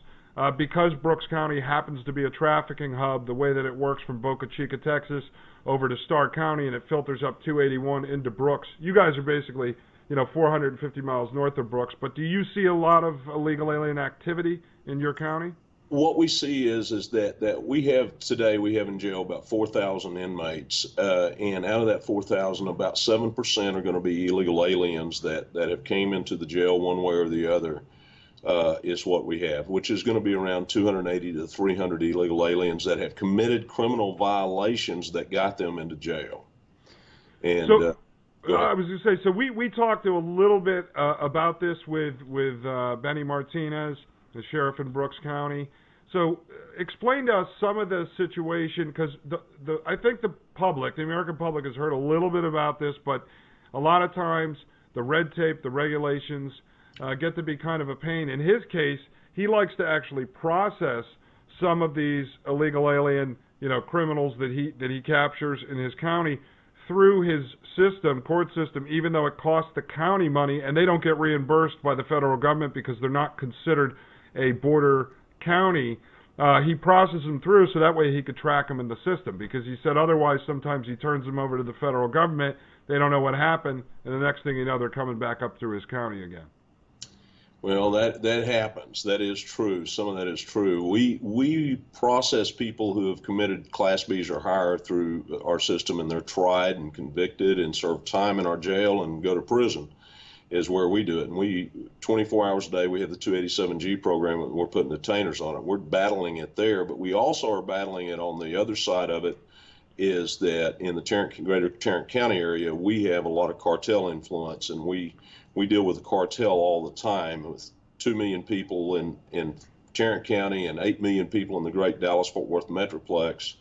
I: because Brooks County happens to be a trafficking hub, the way that it works from Boca Chica, Texas, over to Starr County, and it filters up 281 into Brooks. You guys are basically, 450 miles north of Brooks, but do you see a lot of illegal alien activity in your county?
K: What we see is that we have in jail about 4,000 inmates, and out of that 4,000, about 7% are going to be illegal aliens that have came into the jail one way or the other. Is what we have, which is going to be around 280 to 300 illegal aliens that have committed criminal violations that got them into jail. And
I: so, I was going to say, so we talked a little bit about this with Benny Martinez, the sheriff in Brooks County. So explain to us some of the situation, because I think the American public has heard a little bit about this, but a lot of times the red tape, the regulations, get to be kind of a pain. In his case, he likes to actually process some of these illegal alien, criminals that he captures in his county through his court system, even though it costs the county money, and they don't get reimbursed by the federal government because they're not considered a border county. He processes them through so that way he could track them in the system, because he said otherwise sometimes he turns them over to the federal government, they don't know what happened, and the next thing you know, they're coming back up through his county again.
K: Well, that happens. That is true. Some of that is true. We process people who have committed Class Bs or higher through our system, and they're tried and convicted and serve time in our jail and go to prison, is where we do it. And we, 24 hours a day, we have the 287G program, and we're putting detainers on it. We're battling it there, but we also are battling it on the other side of it, is that in the greater Tarrant County area, we have a lot of cartel influence, and we deal with the cartel all the time, with 2 million people in Tarrant County and 8 million people in the great Dallas-Fort Worth Metroplex.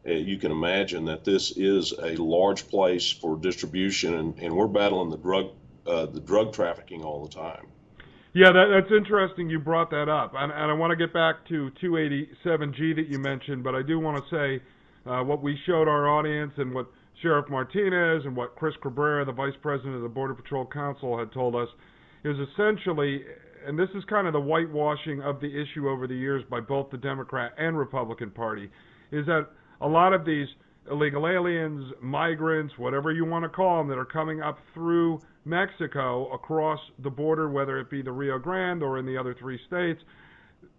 K: You can imagine that this is a large place for distribution, and we're battling the drug trafficking all the time.
I: Yeah, that's interesting you brought that up. And I want to get back to 287G that you mentioned, but I do want to say what we showed our audience and what Sheriff Martinez and what Chris Cabrera, the Vice President of the Border Patrol Council, had told us is essentially, and this is kind of the whitewashing of the issue over the years by both the Democrat and Republican Party, is that a lot of these
Q: illegal aliens, migrants, whatever you want to call them, that are coming up through Mexico across the border, whether it be the Rio Grande or in the other 3 states,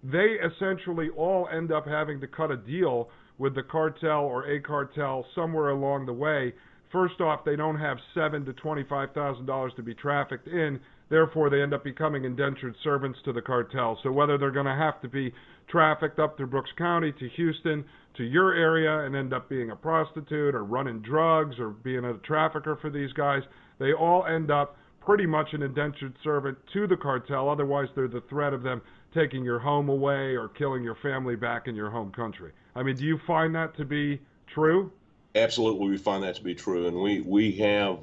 Q: they essentially all end up having to cut a deal with the cartel or a cartel somewhere along the way. First off, they don't have $7,000 to $25,000 to be trafficked in. Therefore, they end up becoming indentured servants to the cartel. So whether they're going to have to be trafficked up through Brooks County to Houston to your area and end up being a prostitute or running drugs or being a trafficker for these guys, they all end up pretty much an indentured servant to the cartel. Otherwise, they're the threat of them taking your home away or killing your family back in your home country. I mean, do you find that to be true?
K: Absolutely, we find that to be true, and we have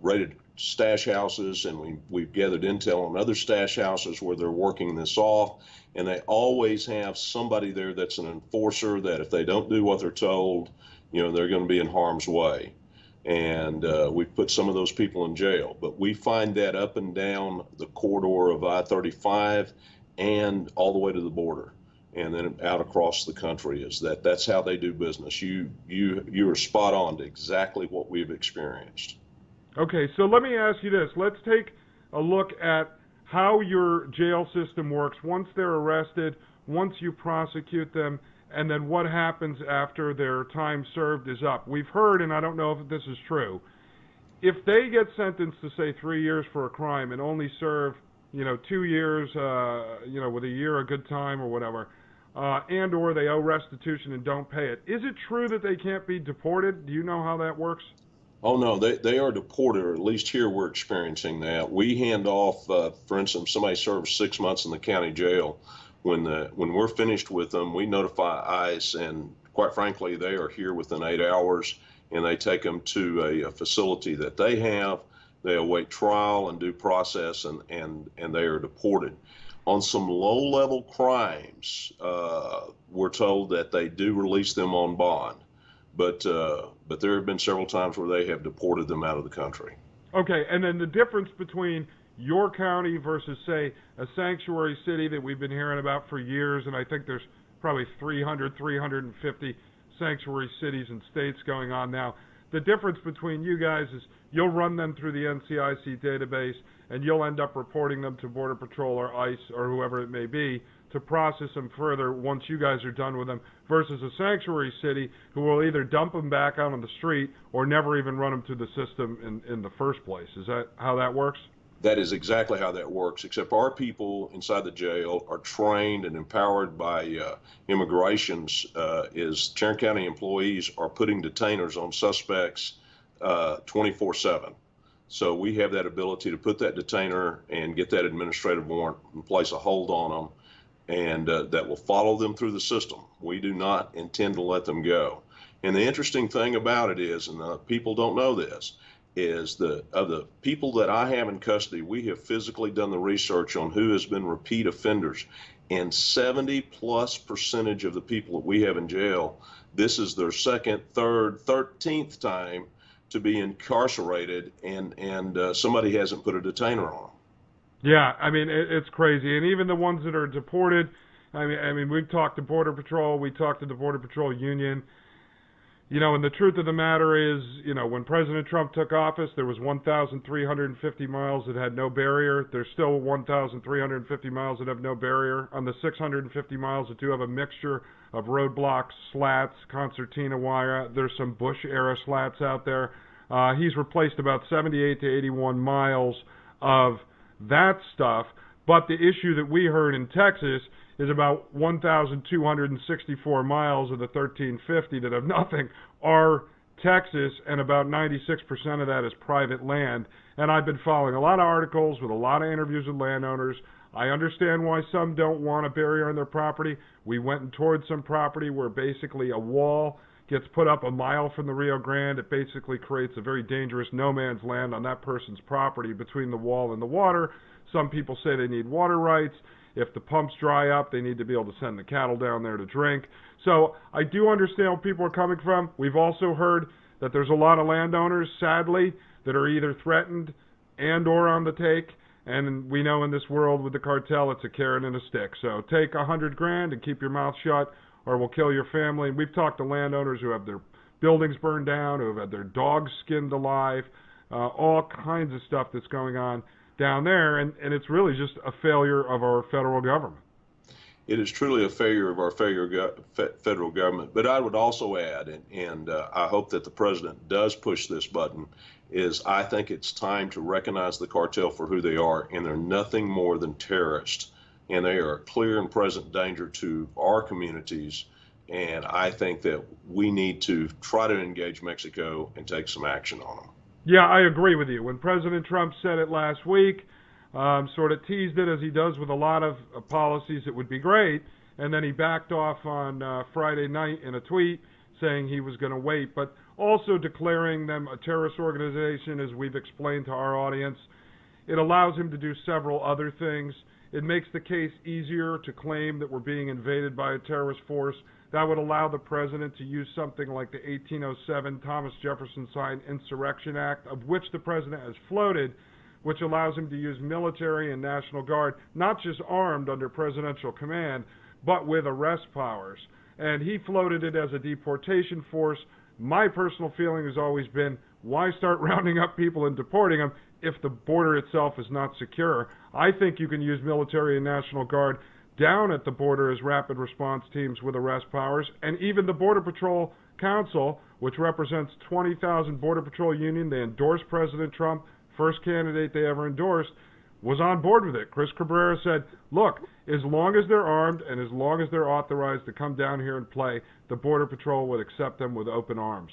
K: raided stash houses, and we've gathered intel on other stash houses where they're working this off, and they always have somebody there that's an enforcer that if they don't do what they're told, they're going to be in harm's way. And we've put some of those people in jail, but we find that up and down the corridor of I-35 and all the way to the border, and then out across the country. That's how they do business. You are spot on to exactly what we've experienced.
Q: Okay, so let me ask you this. Let's take a look at how your jail system works once they're arrested, once you prosecute them, and then what happens after their time served is up. We've heard, and I don't know if this is true, if they get sentenced to, say, 3 years for a crime and only serve, 2 years, with a year a good time or whatever, and or they owe restitution and don't pay it, is it true that they can't be deported? Do you know how that works?
K: Oh, no, they are deported, or at least here we're experiencing that. We hand off, for instance, somebody serves 6 months in the county jail. When we're finished with them, we notify ICE, and quite frankly, they are here within 8 hours, and they take them to a facility that they have. They await trial and due process, and they are deported. On some low-level crimes, we're told that they do release them on bond. But there have been several times where they have deported them out of the country. Okay, and then the difference between your county versus, say, a sanctuary city that we've been hearing about for years, and I think there's probably 350 sanctuary cities and states going on now. The difference between you guys is you'll run them through the NCIC database, and you'll end up reporting them to Border Patrol or ICE or whoever it may be to process them further once you guys are done with them, versus a sanctuary city who will either dump them back out on the street or never even run them through the system in the first place. Is that how that works? That is exactly how that works, except our people inside the jail are trained and empowered by immigrations. Tarrant County employees are putting detainers on suspects 24/7. So we have that ability to put that detainer and get that administrative warrant and place a hold on them, and that will follow them through the system. We do not intend to let them go. And the interesting thing about it is, and people don't know this, is of the people that I have in custody, we have physically done the research on who has been repeat offenders, and 70+% of the people that we have in jail, this is their second, third, 13th time to be incarcerated, and somebody hasn't put a detainer on them. Yeah, I mean, it's crazy. And even the ones that are deported, I mean, we've talked to Border Patrol, we talked to the Border Patrol Union. And the truth of the matter is, when President Trump took office, there was 1,350 miles that had no barrier. There's still 1,350 miles that have no barrier. On the 650 miles that do have a mixture of roadblocks, slats, concertina wire, there's some Bush-era slats out there. He's replaced about 78 to 81 miles of that stuff. But the issue that we heard in Texas is about 1,264 miles of the 1,350 that have nothing are Texas, and about 96% of that is private land. And I've been following a lot of articles with a lot of interviews with landowners. I understand why some don't want a barrier on their property. We went towards some property where basically a wall gets put up a mile from the Rio Grande. It basically creates a very dangerous no man's land on that person's property between the wall and the water. Some people say they need water rights. If the pumps dry up, they need to be able to send the cattle down there to drink. So I do understand where people are coming from. We've also heard that there's a lot of landowners, sadly, that are either threatened and or on the take. And we know in this world with the cartel, it's a carrot and a stick. So take $100 grand and keep your mouth shut, or we'll kill your family. And we've talked to landowners who have their
Q: buildings burned down, who have had their dogs skinned alive, all kinds of stuff that's going on down there, and it's really just a failure of our federal government.
K: It is truly a failure of our federal government. But I would also add, and I hope that the president does push this button, is I think it's time to recognize the cartel for who they are, and they're nothing more than terrorists, and they are a clear and present danger to our communities. And I think that we need to try to engage Mexico and take some action on them.
Q: Yeah, I agree with you. When President Trump said it last week, sort of teased it as he does with a lot of policies that would be great, and then he backed off on Friday night in a tweet saying he was going to wait, but also declaring them a terrorist organization, as we've explained to our audience. It allows him to do several other things. It makes the case easier to claim that we're being invaded by a terrorist force. That would allow the president to use something like the 1807 Thomas Jefferson signed Insurrection Act, of which the president has floated, which allows him to use military and National Guard, not just armed under presidential command, but with arrest powers. And he floated it as a deportation force. My personal feeling has always been, why start rounding up people and deporting them if the border itself is not secure? I think you can use military and National Guard down at the border as rapid response teams with arrest powers, and even the Border Patrol Council, which represents 20,000 Border Patrol Union, they endorsed President Trump, first candidate they ever endorsed, was on board with it. Chris Cabrera said, look, as long as they're armed and as long as they're authorized to come down here and play, the Border Patrol would accept them with open arms.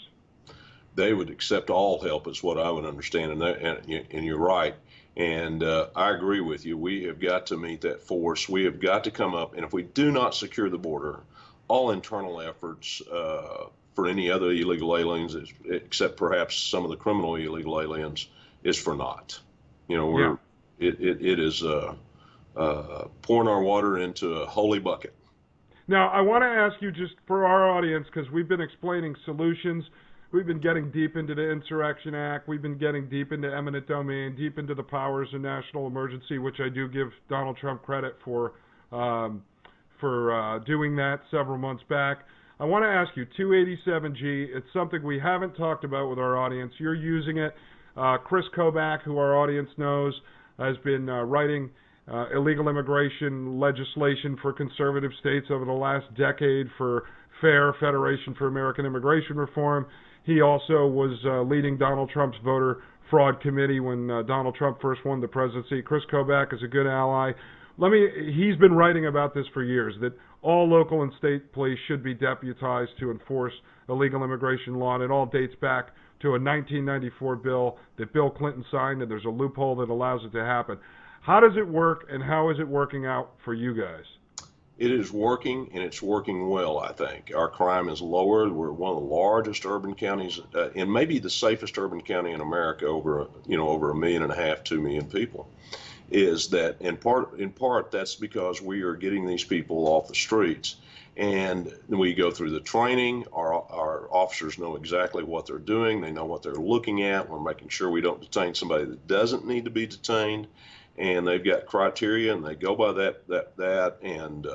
K: They would accept all help, is what I would understand, and you're right. And I agree with you. We have got to meet that force. We have got to come up, and if we do not secure the border, all internal efforts for any other illegal aliens, except perhaps some of the criminal illegal aliens, is for naught. You know, it is pouring our water into a holy bucket.
Q: Now, I want to ask you, just for our audience, because we've been explaining solutions. We've been getting deep into the Insurrection Act. We've been getting deep into eminent domain, deep into the powers of national emergency, which I do give Donald Trump credit for doing that several months back. I want to ask you, 287G, it's something we haven't talked about with our audience. You're using it. Chris Kobach, who our audience knows, has been writing illegal immigration legislation for conservative states over the last decade for FAIR, Federation for American Immigration Reform. He also was leading Donald Trump's voter fraud committee when Donald Trump first won the presidency. Chris Kobach is a good ally. He's been writing about this for years, that all local and state police should be deputized to enforce illegal immigration law, and it all dates back to a 1994 bill that Bill Clinton signed, and there's a loophole that allows it to happen. How does it work, and how is it working out for you guys?
K: It is working, and it's working well, I think. Our crime is lower. We're one of the largest urban counties, and maybe the safest urban county in America, over 1.5 million, 2 million people. Is that in part that's because we are getting these people off the streets, and we go through the training. Our officers know exactly what they're doing. They know what they're looking at. We're making sure we don't detain somebody that doesn't need to be detained. And they've got criteria, and they go by that. And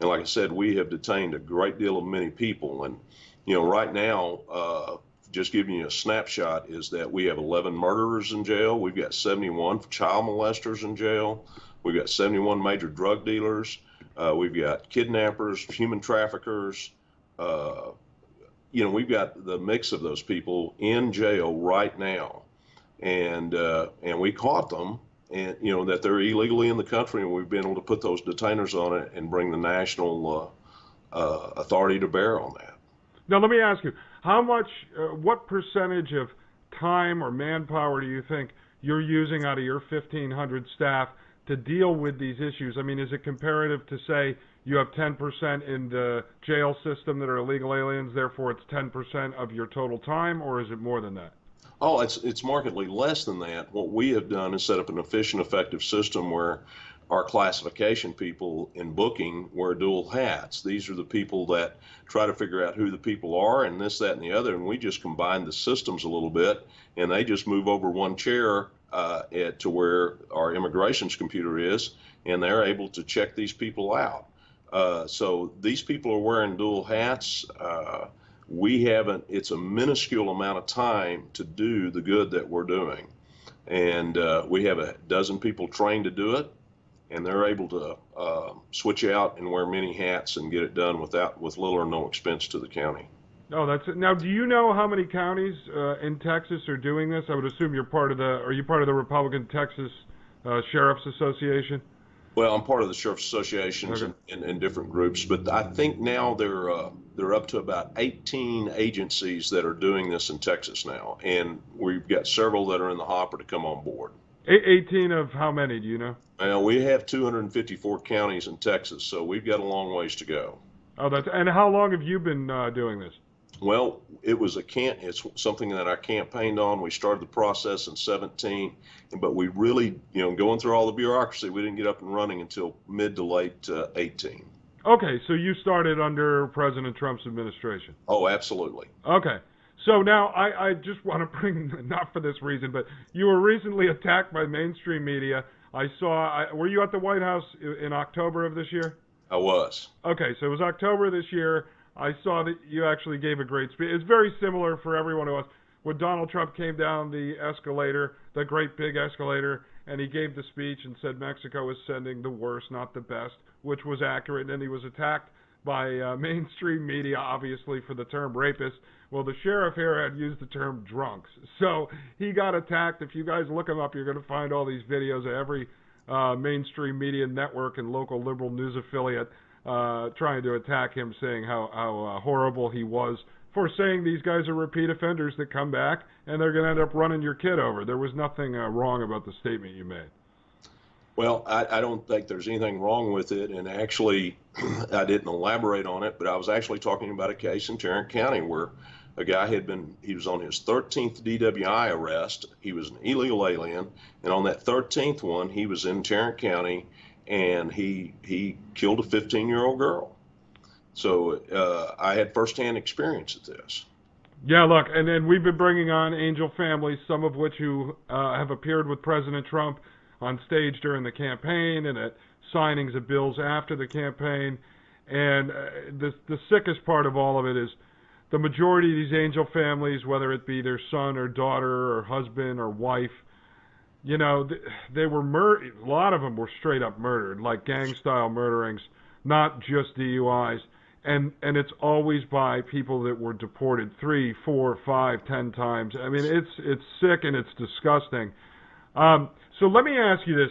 K: like I said, we have detained a great deal of many people. And right now, just giving you a snapshot, is that we have 11 murderers in jail. We've got 71 child molesters in jail. We've got 71 major drug dealers. We've got kidnappers, human traffickers. We've got the mix of those people in jail right now, and we caught them. And that they're illegally in the country, and we've been able to put those detainers on it and bring the national authority to bear on that.
Q: Now, let me ask you, what percentage of time or manpower do you think you're using out of your 1,500 staff to deal with these issues? I mean, is it comparative to say you have 10% in the jail system that are illegal aliens, therefore it's 10% of your total time, or is it more than that?
K: Oh, it's markedly less than that. What we have done is set up an efficient, effective system where our classification people in booking wear dual hats. These are the people that try to figure out who the people are and this, that, and the other, and we just combine the systems a little bit, and they just move over one chair to where our immigrations computer is, and they're able to check these people out. So these people are wearing dual hats. we haven't, it's a minuscule amount of time to do the good that we're doing. And we have a dozen people trained to do it, and they're able to switch out and wear many hats and get it done with little or no expense to the county.
Q: Oh, that's it. Now, do you know how many counties in Texas are doing this? I would assume you're part of are you part of the Republican Texas Sheriff's Association?
K: Well, I'm part of the Sheriff's Associations in different groups, but I think now they're up to about 18 agencies that are doing this in Texas now, and we've got several that are in the hopper to come on board.
Q: 18 of how many, do you know?
K: Well, we have 254 counties in Texas, so we've got a long ways to go.
Q: Oh, and how long have you been doing this?
K: Well, it's something that I campaigned on. We started the process in 17, but we really, going through all the bureaucracy, we didn't get up and running until mid to late 18.
Q: Okay, so you started under President Trump's administration.
K: Oh, absolutely.
Q: Okay. So now I just want to bring, not for this reason, but you were recently attacked by mainstream media. Were you at the White House in October of this year?
K: I was.
Q: Okay, so it was October this year. I saw that you actually gave a great speech. It's very similar for everyone who was. When Donald Trump came down the escalator, the great big escalator, and he gave the speech and said Mexico was sending the worst, not the best, which was accurate. And then he was attacked by mainstream media, obviously, for the term rapist. Well, the sheriff here had used the term drunks. So he got attacked. If you guys look him up, you're going to find all these videos of every mainstream media network and local liberal news affiliate trying to attack him, saying how horrible he was for saying these guys are repeat offenders that come back and they're going to end up running your kid over. There was nothing wrong about the statement you made.
K: Well, I don't think there's anything wrong with it, and actually, I didn't elaborate on it, but I was actually talking about a case in Tarrant County where a guy he was on his 13th DWI arrest. He was an illegal alien, and on that 13th one, he was in Tarrant County, and he killed a 15-year-old girl. So I had firsthand experience at this.
Q: Yeah, look, and then we've been bringing on angel families, some of which who have appeared with President Trump on stage during the campaign and at signings of bills after the campaign. And the sickest part of all of it is the majority of these angel families, whether it be their son or daughter or husband or wife, they were murdered. A lot of them were straight up murdered, like gang-style murderings, not just DUIs. And it's always by people that were deported 3, 4, 5, 10 times. I mean, it's sick and it's disgusting. So let me ask you this.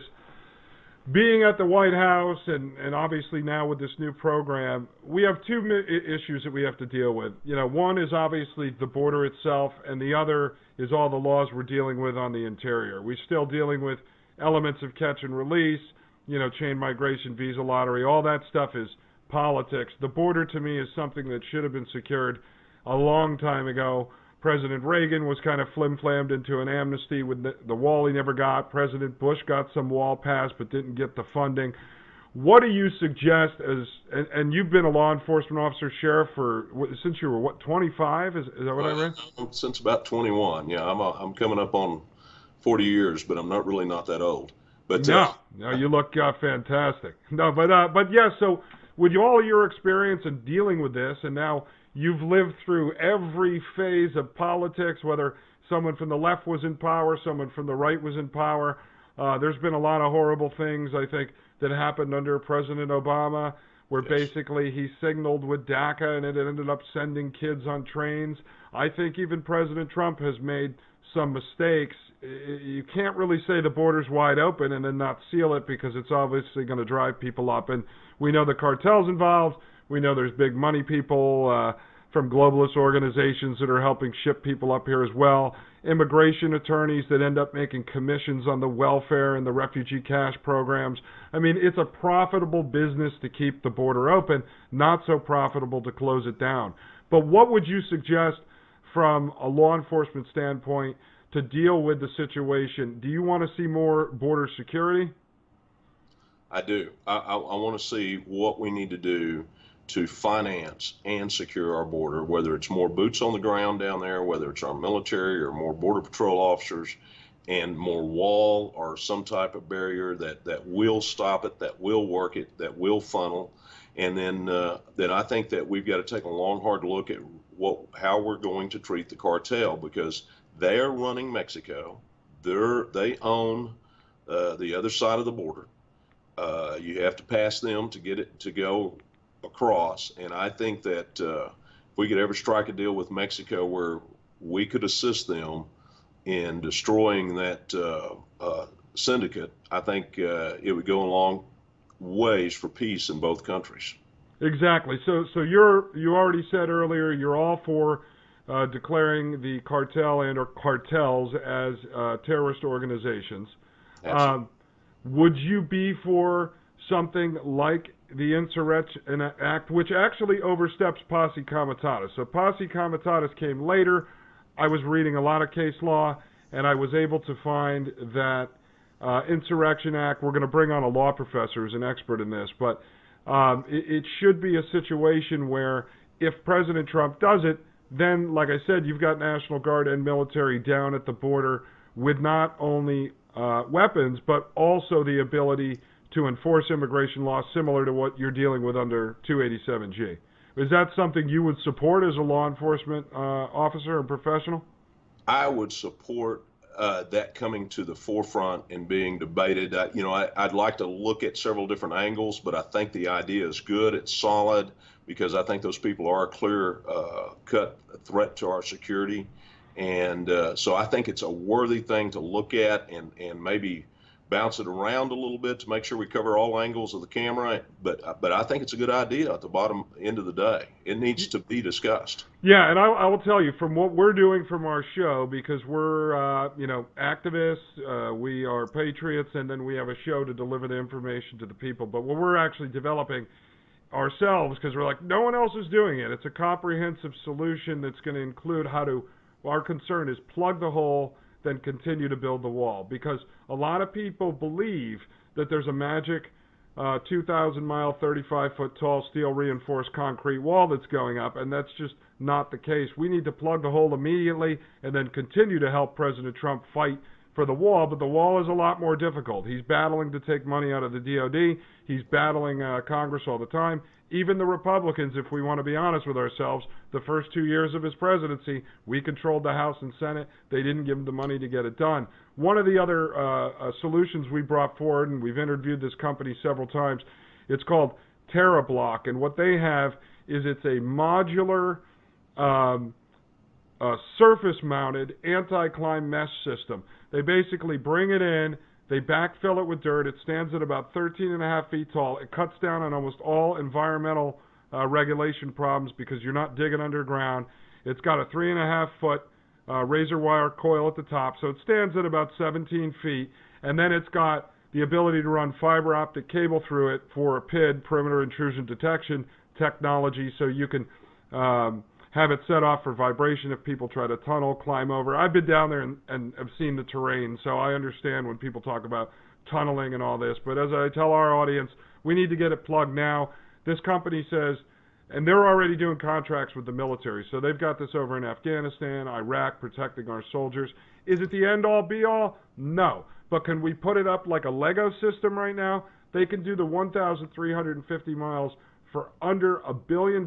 Q: Being at the White House and obviously now with this new program, we have two issues that we have to deal with. One is obviously the border itself, and the other is all the laws we're dealing with on the interior. We're still dealing with elements of catch and release, chain migration, visa lottery, all that stuff is politics. The border to me is something that should have been secured a long time ago. President Reagan was kind of flim-flammed into an amnesty with the wall he never got. President Bush got some wall passed but didn't get the funding. What do you suggest and you've been a law enforcement officer, sheriff, since you were, 25? Is that what I read?
K: Since about 21, yeah. I'm coming up on 40 years, but I'm not that old. But
Q: No, you look fantastic. No, but yeah, so with all your experience in dealing with this, and now you've lived through every phase of politics, whether someone from the left was in power, someone from the right was in power. There's been a lot of horrible things, I think, that happened under President Obama, where basically he signaled with DACA and it ended up sending kids on trains. I think even President Trump has made some mistakes. You can't really say the border's wide open and then not seal it, because it's obviously going to drive people up. And we know the cartel's involved. We know there's big money people from globalist organizations that are helping ship people up here as well. Immigration attorneys that end up making commissions on the welfare and the refugee cash programs. I mean, it's a profitable business to keep the border open, not so profitable to close it down. But what would you suggest from a law enforcement standpoint to deal with the situation? Do you want to see more border security?
K: I do. I want to see what we need to do to finance and secure our border, whether it's more boots on the ground down there, whether it's our military or more border patrol officers, and more wall or some type of barrier that will stop it, that will work it, that will funnel. And then I think that we've got to take a long, hard look at how we're going to treat the cartel, because they're running Mexico. They own the other side of the border. You have to pass them to get it to go across. And I think that if we could ever strike a deal with Mexico where we could assist them in destroying that syndicate, I think it would go a long ways for peace in both countries.
Q: Exactly. So you already said earlier you're all for declaring the cartel and or cartels as terrorist organizations. Would you be for something like the Insurrection Act, which actually oversteps posse comitatus? So posse comitatus came later. I was reading a lot of case law, and I was able to find that Insurrection Act, we're going to bring on a law professor who's an expert in this, but it should be a situation where if President Trump does it, then, like I said, you've got National Guard and military down at the border with not only weapons, but also the ability to enforce immigration laws similar to what you're dealing with under 287G. Is that something you would support as a law enforcement officer and professional?
K: I would support that coming to the forefront and being debated. I'd like to look at several different angles, but I think the idea is good. It's solid, because I think those people are a clear-cut threat to our security. And so I think it's a worthy thing to look at and maybe bounce it around a little bit to make sure we cover all angles of the camera. But I think it's a good idea at the bottom end of the day. It needs to be discussed.
Q: Yeah, and I will tell you, from what we're doing from our show, because we're, activists, we are patriots, and then we have a show to deliver the information to the people. But what we're actually developing ourselves, because we're like, no one else is doing it. It's a comprehensive solution that's going to include our concern is plug the hole, then continue to build the wall. Because a lot of people believe that there's a magic 2,000-mile, 35-foot tall steel reinforced concrete wall that's going up, and that's just not the case. We need to plug the hole immediately and then continue to help President Trump fight for the wall, but the wall is a lot more difficult. He's battling to take money out of the DOD. He's battling Congress all the time. Even the Republicans, if we want to be honest with ourselves, the first 2 years of his presidency, we controlled the House and Senate. They didn't give him the money to get it done. One of the other solutions we brought forward, and we've interviewed this company several times, it's called TerraBlock, and what they have is it's a modular surface-mounted anti-climb mesh system. They basically bring it in, they backfill it with dirt. It stands at about 13.5 feet tall. It cuts down on almost all environmental regulation problems because you're not digging underground. It's got a 3.5-foot razor wire coil at the top, so it stands at about 17 feet. And then it's got the ability to run fiber optic cable through it for a PID, perimeter intrusion detection technology, so you can have it set off for vibration if people try to tunnel, climb over. I've been down there and have seen the terrain, so I understand when people talk about tunneling and all this. But as I tell our audience, we need to get it plugged now. This company says, and they're already doing contracts with the military, so they've got this over in Afghanistan, Iraq, protecting our soldiers. Is it the end-all, be-all? No. But can we put it up like a Lego system right now? They can do the 1,350 miles for under $1 billion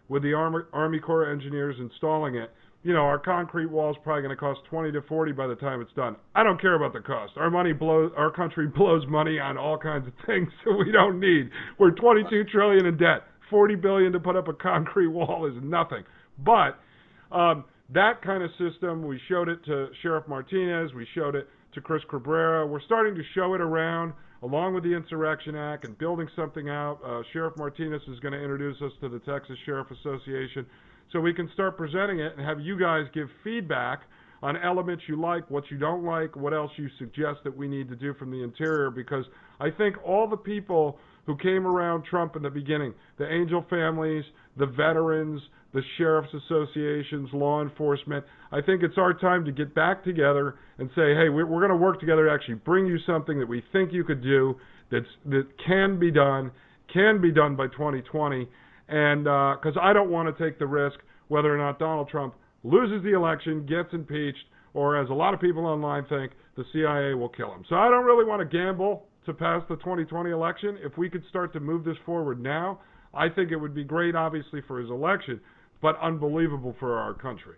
Q: with the Army Corps of Engineers installing it. You know, our concrete wall is probably going to cost 20 to 40 by the time it's done. I don't care about the cost. Our country blows money on all kinds of things that we don't need. We're $22 trillion in debt. $40 billion to put up a concrete wall is nothing. But that kind of system, we showed it to Sheriff Martinez, we showed it to Chris Cabrera. We're starting to show it around along with the Insurrection Act and building something out. Sheriff Martinez is going to introduce us to the Texas Sheriff Association so we can start presenting it and have you guys give feedback on elements you like, what you don't like, what else you suggest that we need to do from the interior, because I think all the people who came around Trump in the beginning, the Angel families, the veterans, the sheriff's associations, law enforcement, I think it's our time to get back together and say, hey, we're going to work together to actually bring you something that we think you could do, that can be done by 2020, and because I don't want to take the risk whether or not Donald Trump loses the election, gets impeached, or as a lot of people online think, the CIA will kill him. So I don't really want to gamble to pass the 2020 election. If we could start to move this forward now, I think it would be great, obviously, for his election. but unbelievable for our country.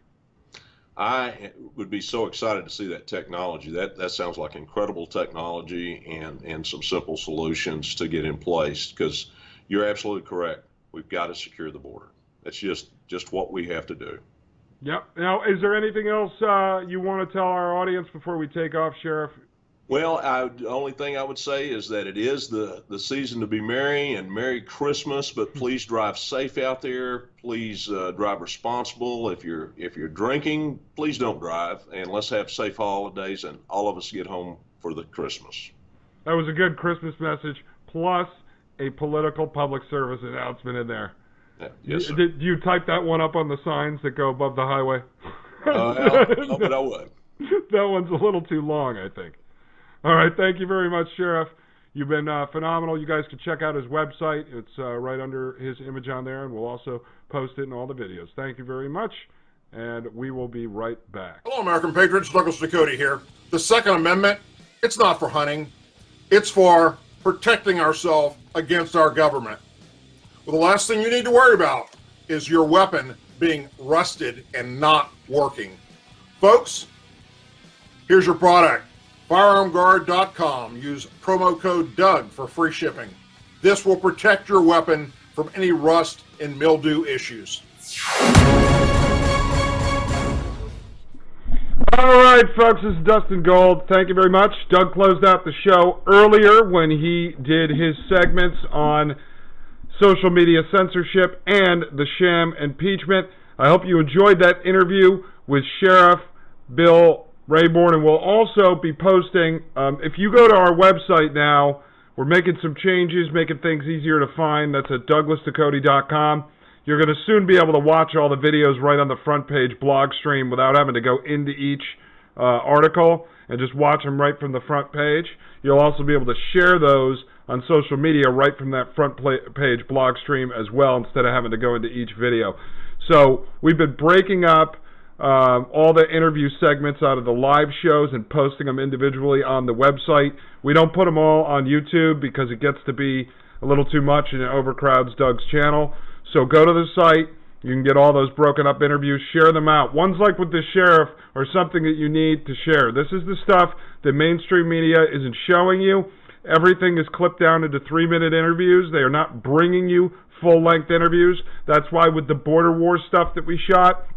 K: I would be so excited to see that technology. That sounds like incredible technology and some simple solutions to get in place, because you're absolutely correct. We've got to secure the border. That's just what we have to do.
Q: Yep. Now, is there anything else you want to tell our audience before we take off, Sheriff?
K: Well, the only thing I would say is that it is the season to be merry, and Merry Christmas, but please drive safe out there. Please drive responsible. If you're drinking, please don't drive, and let's have safe holidays, and all of us get home for the Christmas.
Q: That was a good Christmas message, plus a political public service announcement in there.
K: Yeah, yes, sir.
Q: Did you type that one up on the signs that go above the highway?
K: No, but I would.
Q: That one's a little too long, I think. All right, thank you very much, Sheriff. You've been phenomenal. You guys can check out his website. It's right under his image on there, and we'll also post it in all the videos. Thank you very much, and we will be right back.
A: Hello, American Patriots. Douglas Ducote here. The Second Amendment, it's not for hunting. It's for protecting ourselves against our government. Well, the last thing you need to worry about is your weapon being rusted and not working. Folks, here's your product. FirearmGuard.com. Use promo code DOUG for free shipping. This will protect your weapon from any rust and mildew issues.
Q: All right, folks, this is Dustin Gold. Thank you very much. Doug closed out the show earlier when he did his segments on social media censorship and the sham impeachment. I hope you enjoyed that interview with Sheriff Bill Waybourn, and we'll also be posting, if you go to our website now, we're making some changes, making things easier to find. That's at DouglasDucote.com. You're going to soon be able to watch all the videos right on the front page blog stream without having to go into each article and just watch them right from the front page. You'll also be able to share those on social media right from that front page blog stream as well, instead of having to go into each video. So we've been breaking up all the interview segments out of the live shows and posting them individually on the website. We don't put them all on YouTube because it gets to be a little too much and it overcrowds Doug's channel. So go to the site. You can get all those broken up interviews. Share them out. Ones like with the sheriff are something that you need to share. This is the stuff that mainstream media isn't showing you. Everything is clipped down into 3-minute interviews. They are not bringing you full-length interviews. That's why with the border war stuff that we shot,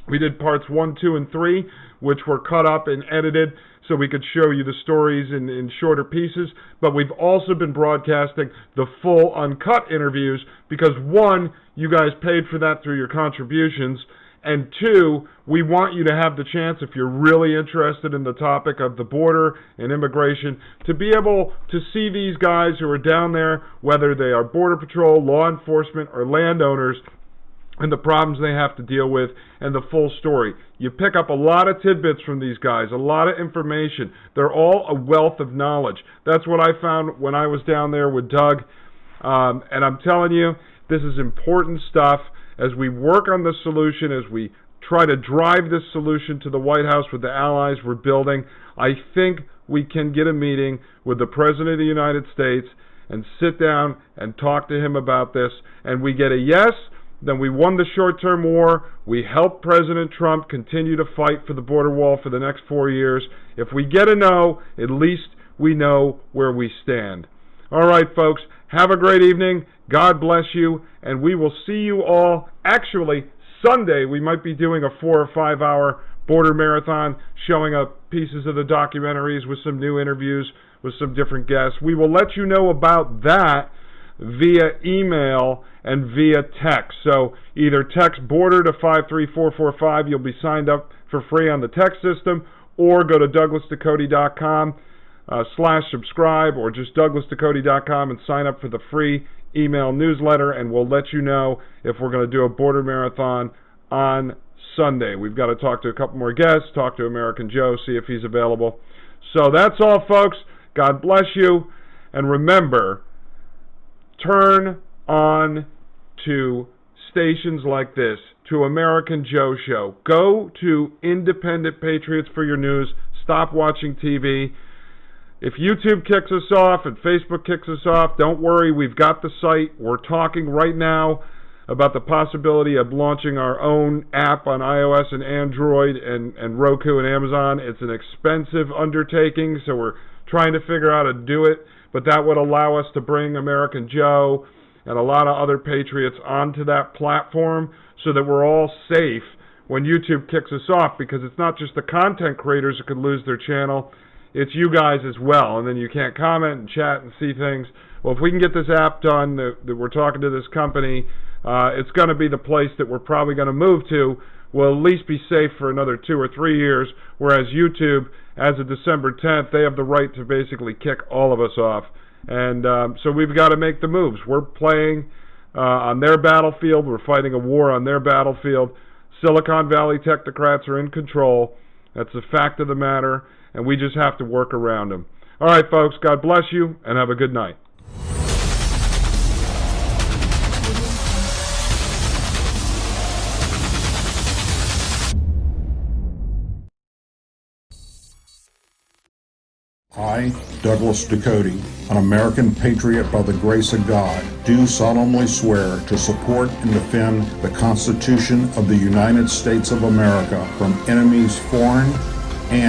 Q: we did parts 1, 2, and 3, which were cut up and edited so we could show you the stories in shorter pieces. But we've also been broadcasting the full uncut interviews because, one, you guys paid for that through your contributions, and two, we want you to have the chance, if you're really interested in the topic of the border and immigration, to be able to see these guys who are down there, whether they are Border Patrol, law enforcement, or landowners, and the problems they have to deal with, and the full story. You pick up a lot of tidbits from these guys, a lot of information. They're all a wealth of knowledge. That's what I found when I was down there with Doug. And I'm telling you, this is important stuff. As we work on the solution, as we try to drive this solution to the White House with the allies we're building, I think we can get a meeting with the President of the United States and sit down and talk to him about this. And we get a yes, then we won the short-term war. We helped President Trump continue to fight for the border wall for the next 4 years. If we get a no, at least we know where we stand. All right, folks, have a great evening. God bless you, and we will see you all. Actually, Sunday, we might be doing a 4 or 5 hour border marathon, showing up pieces of the documentaries with some new interviews with some different guests. We will let you know about that via email and via text. So either text border to 53445, you'll be signed up for free on the text system, or go to DouglasDucote.com/subscribe, or just DouglasDucote.com and sign up for the free email newsletter, and we'll let you know if we're going to do a border marathon on Sunday. We've got to talk to a couple more guests, talk to American Joe, see if he's available. So that's all, folks. God bless you, and remember, turn on to stations like this, to American Joe Show. Go to Independent Patriots for your news. Stop watching TV. If YouTube kicks us off and Facebook kicks us off, don't worry, we've got the site. We're talking right now about the possibility of launching our own app on iOS and Android and Roku and Amazon. It's an expensive undertaking, so we're trying to figure out how to do it, but that would allow us to bring American Joe and a lot of other patriots onto that platform so that we're all safe when YouTube kicks us off, because it's not just the content creators who could lose their channel, it's you guys as well, and then you can't comment and chat and see things. Well, if we can get this app done, that we're talking to this company, it's going to be the place that we're probably going to move to. We'll at least be safe for another 2 or 3 years, whereas YouTube, as of December 10th, they have the right to basically kick all of us off. And so we've got to make the moves. We're playing on their battlefield. We're fighting a war on their battlefield. Silicon Valley technocrats are in control. That's the fact of the matter, and we just have to work around them. All right, folks, God bless you, and have a good night.
R: I, Douglas Ducote, an American patriot by the grace of God, do solemnly swear to support and defend the Constitution of the United States of America from enemies foreign and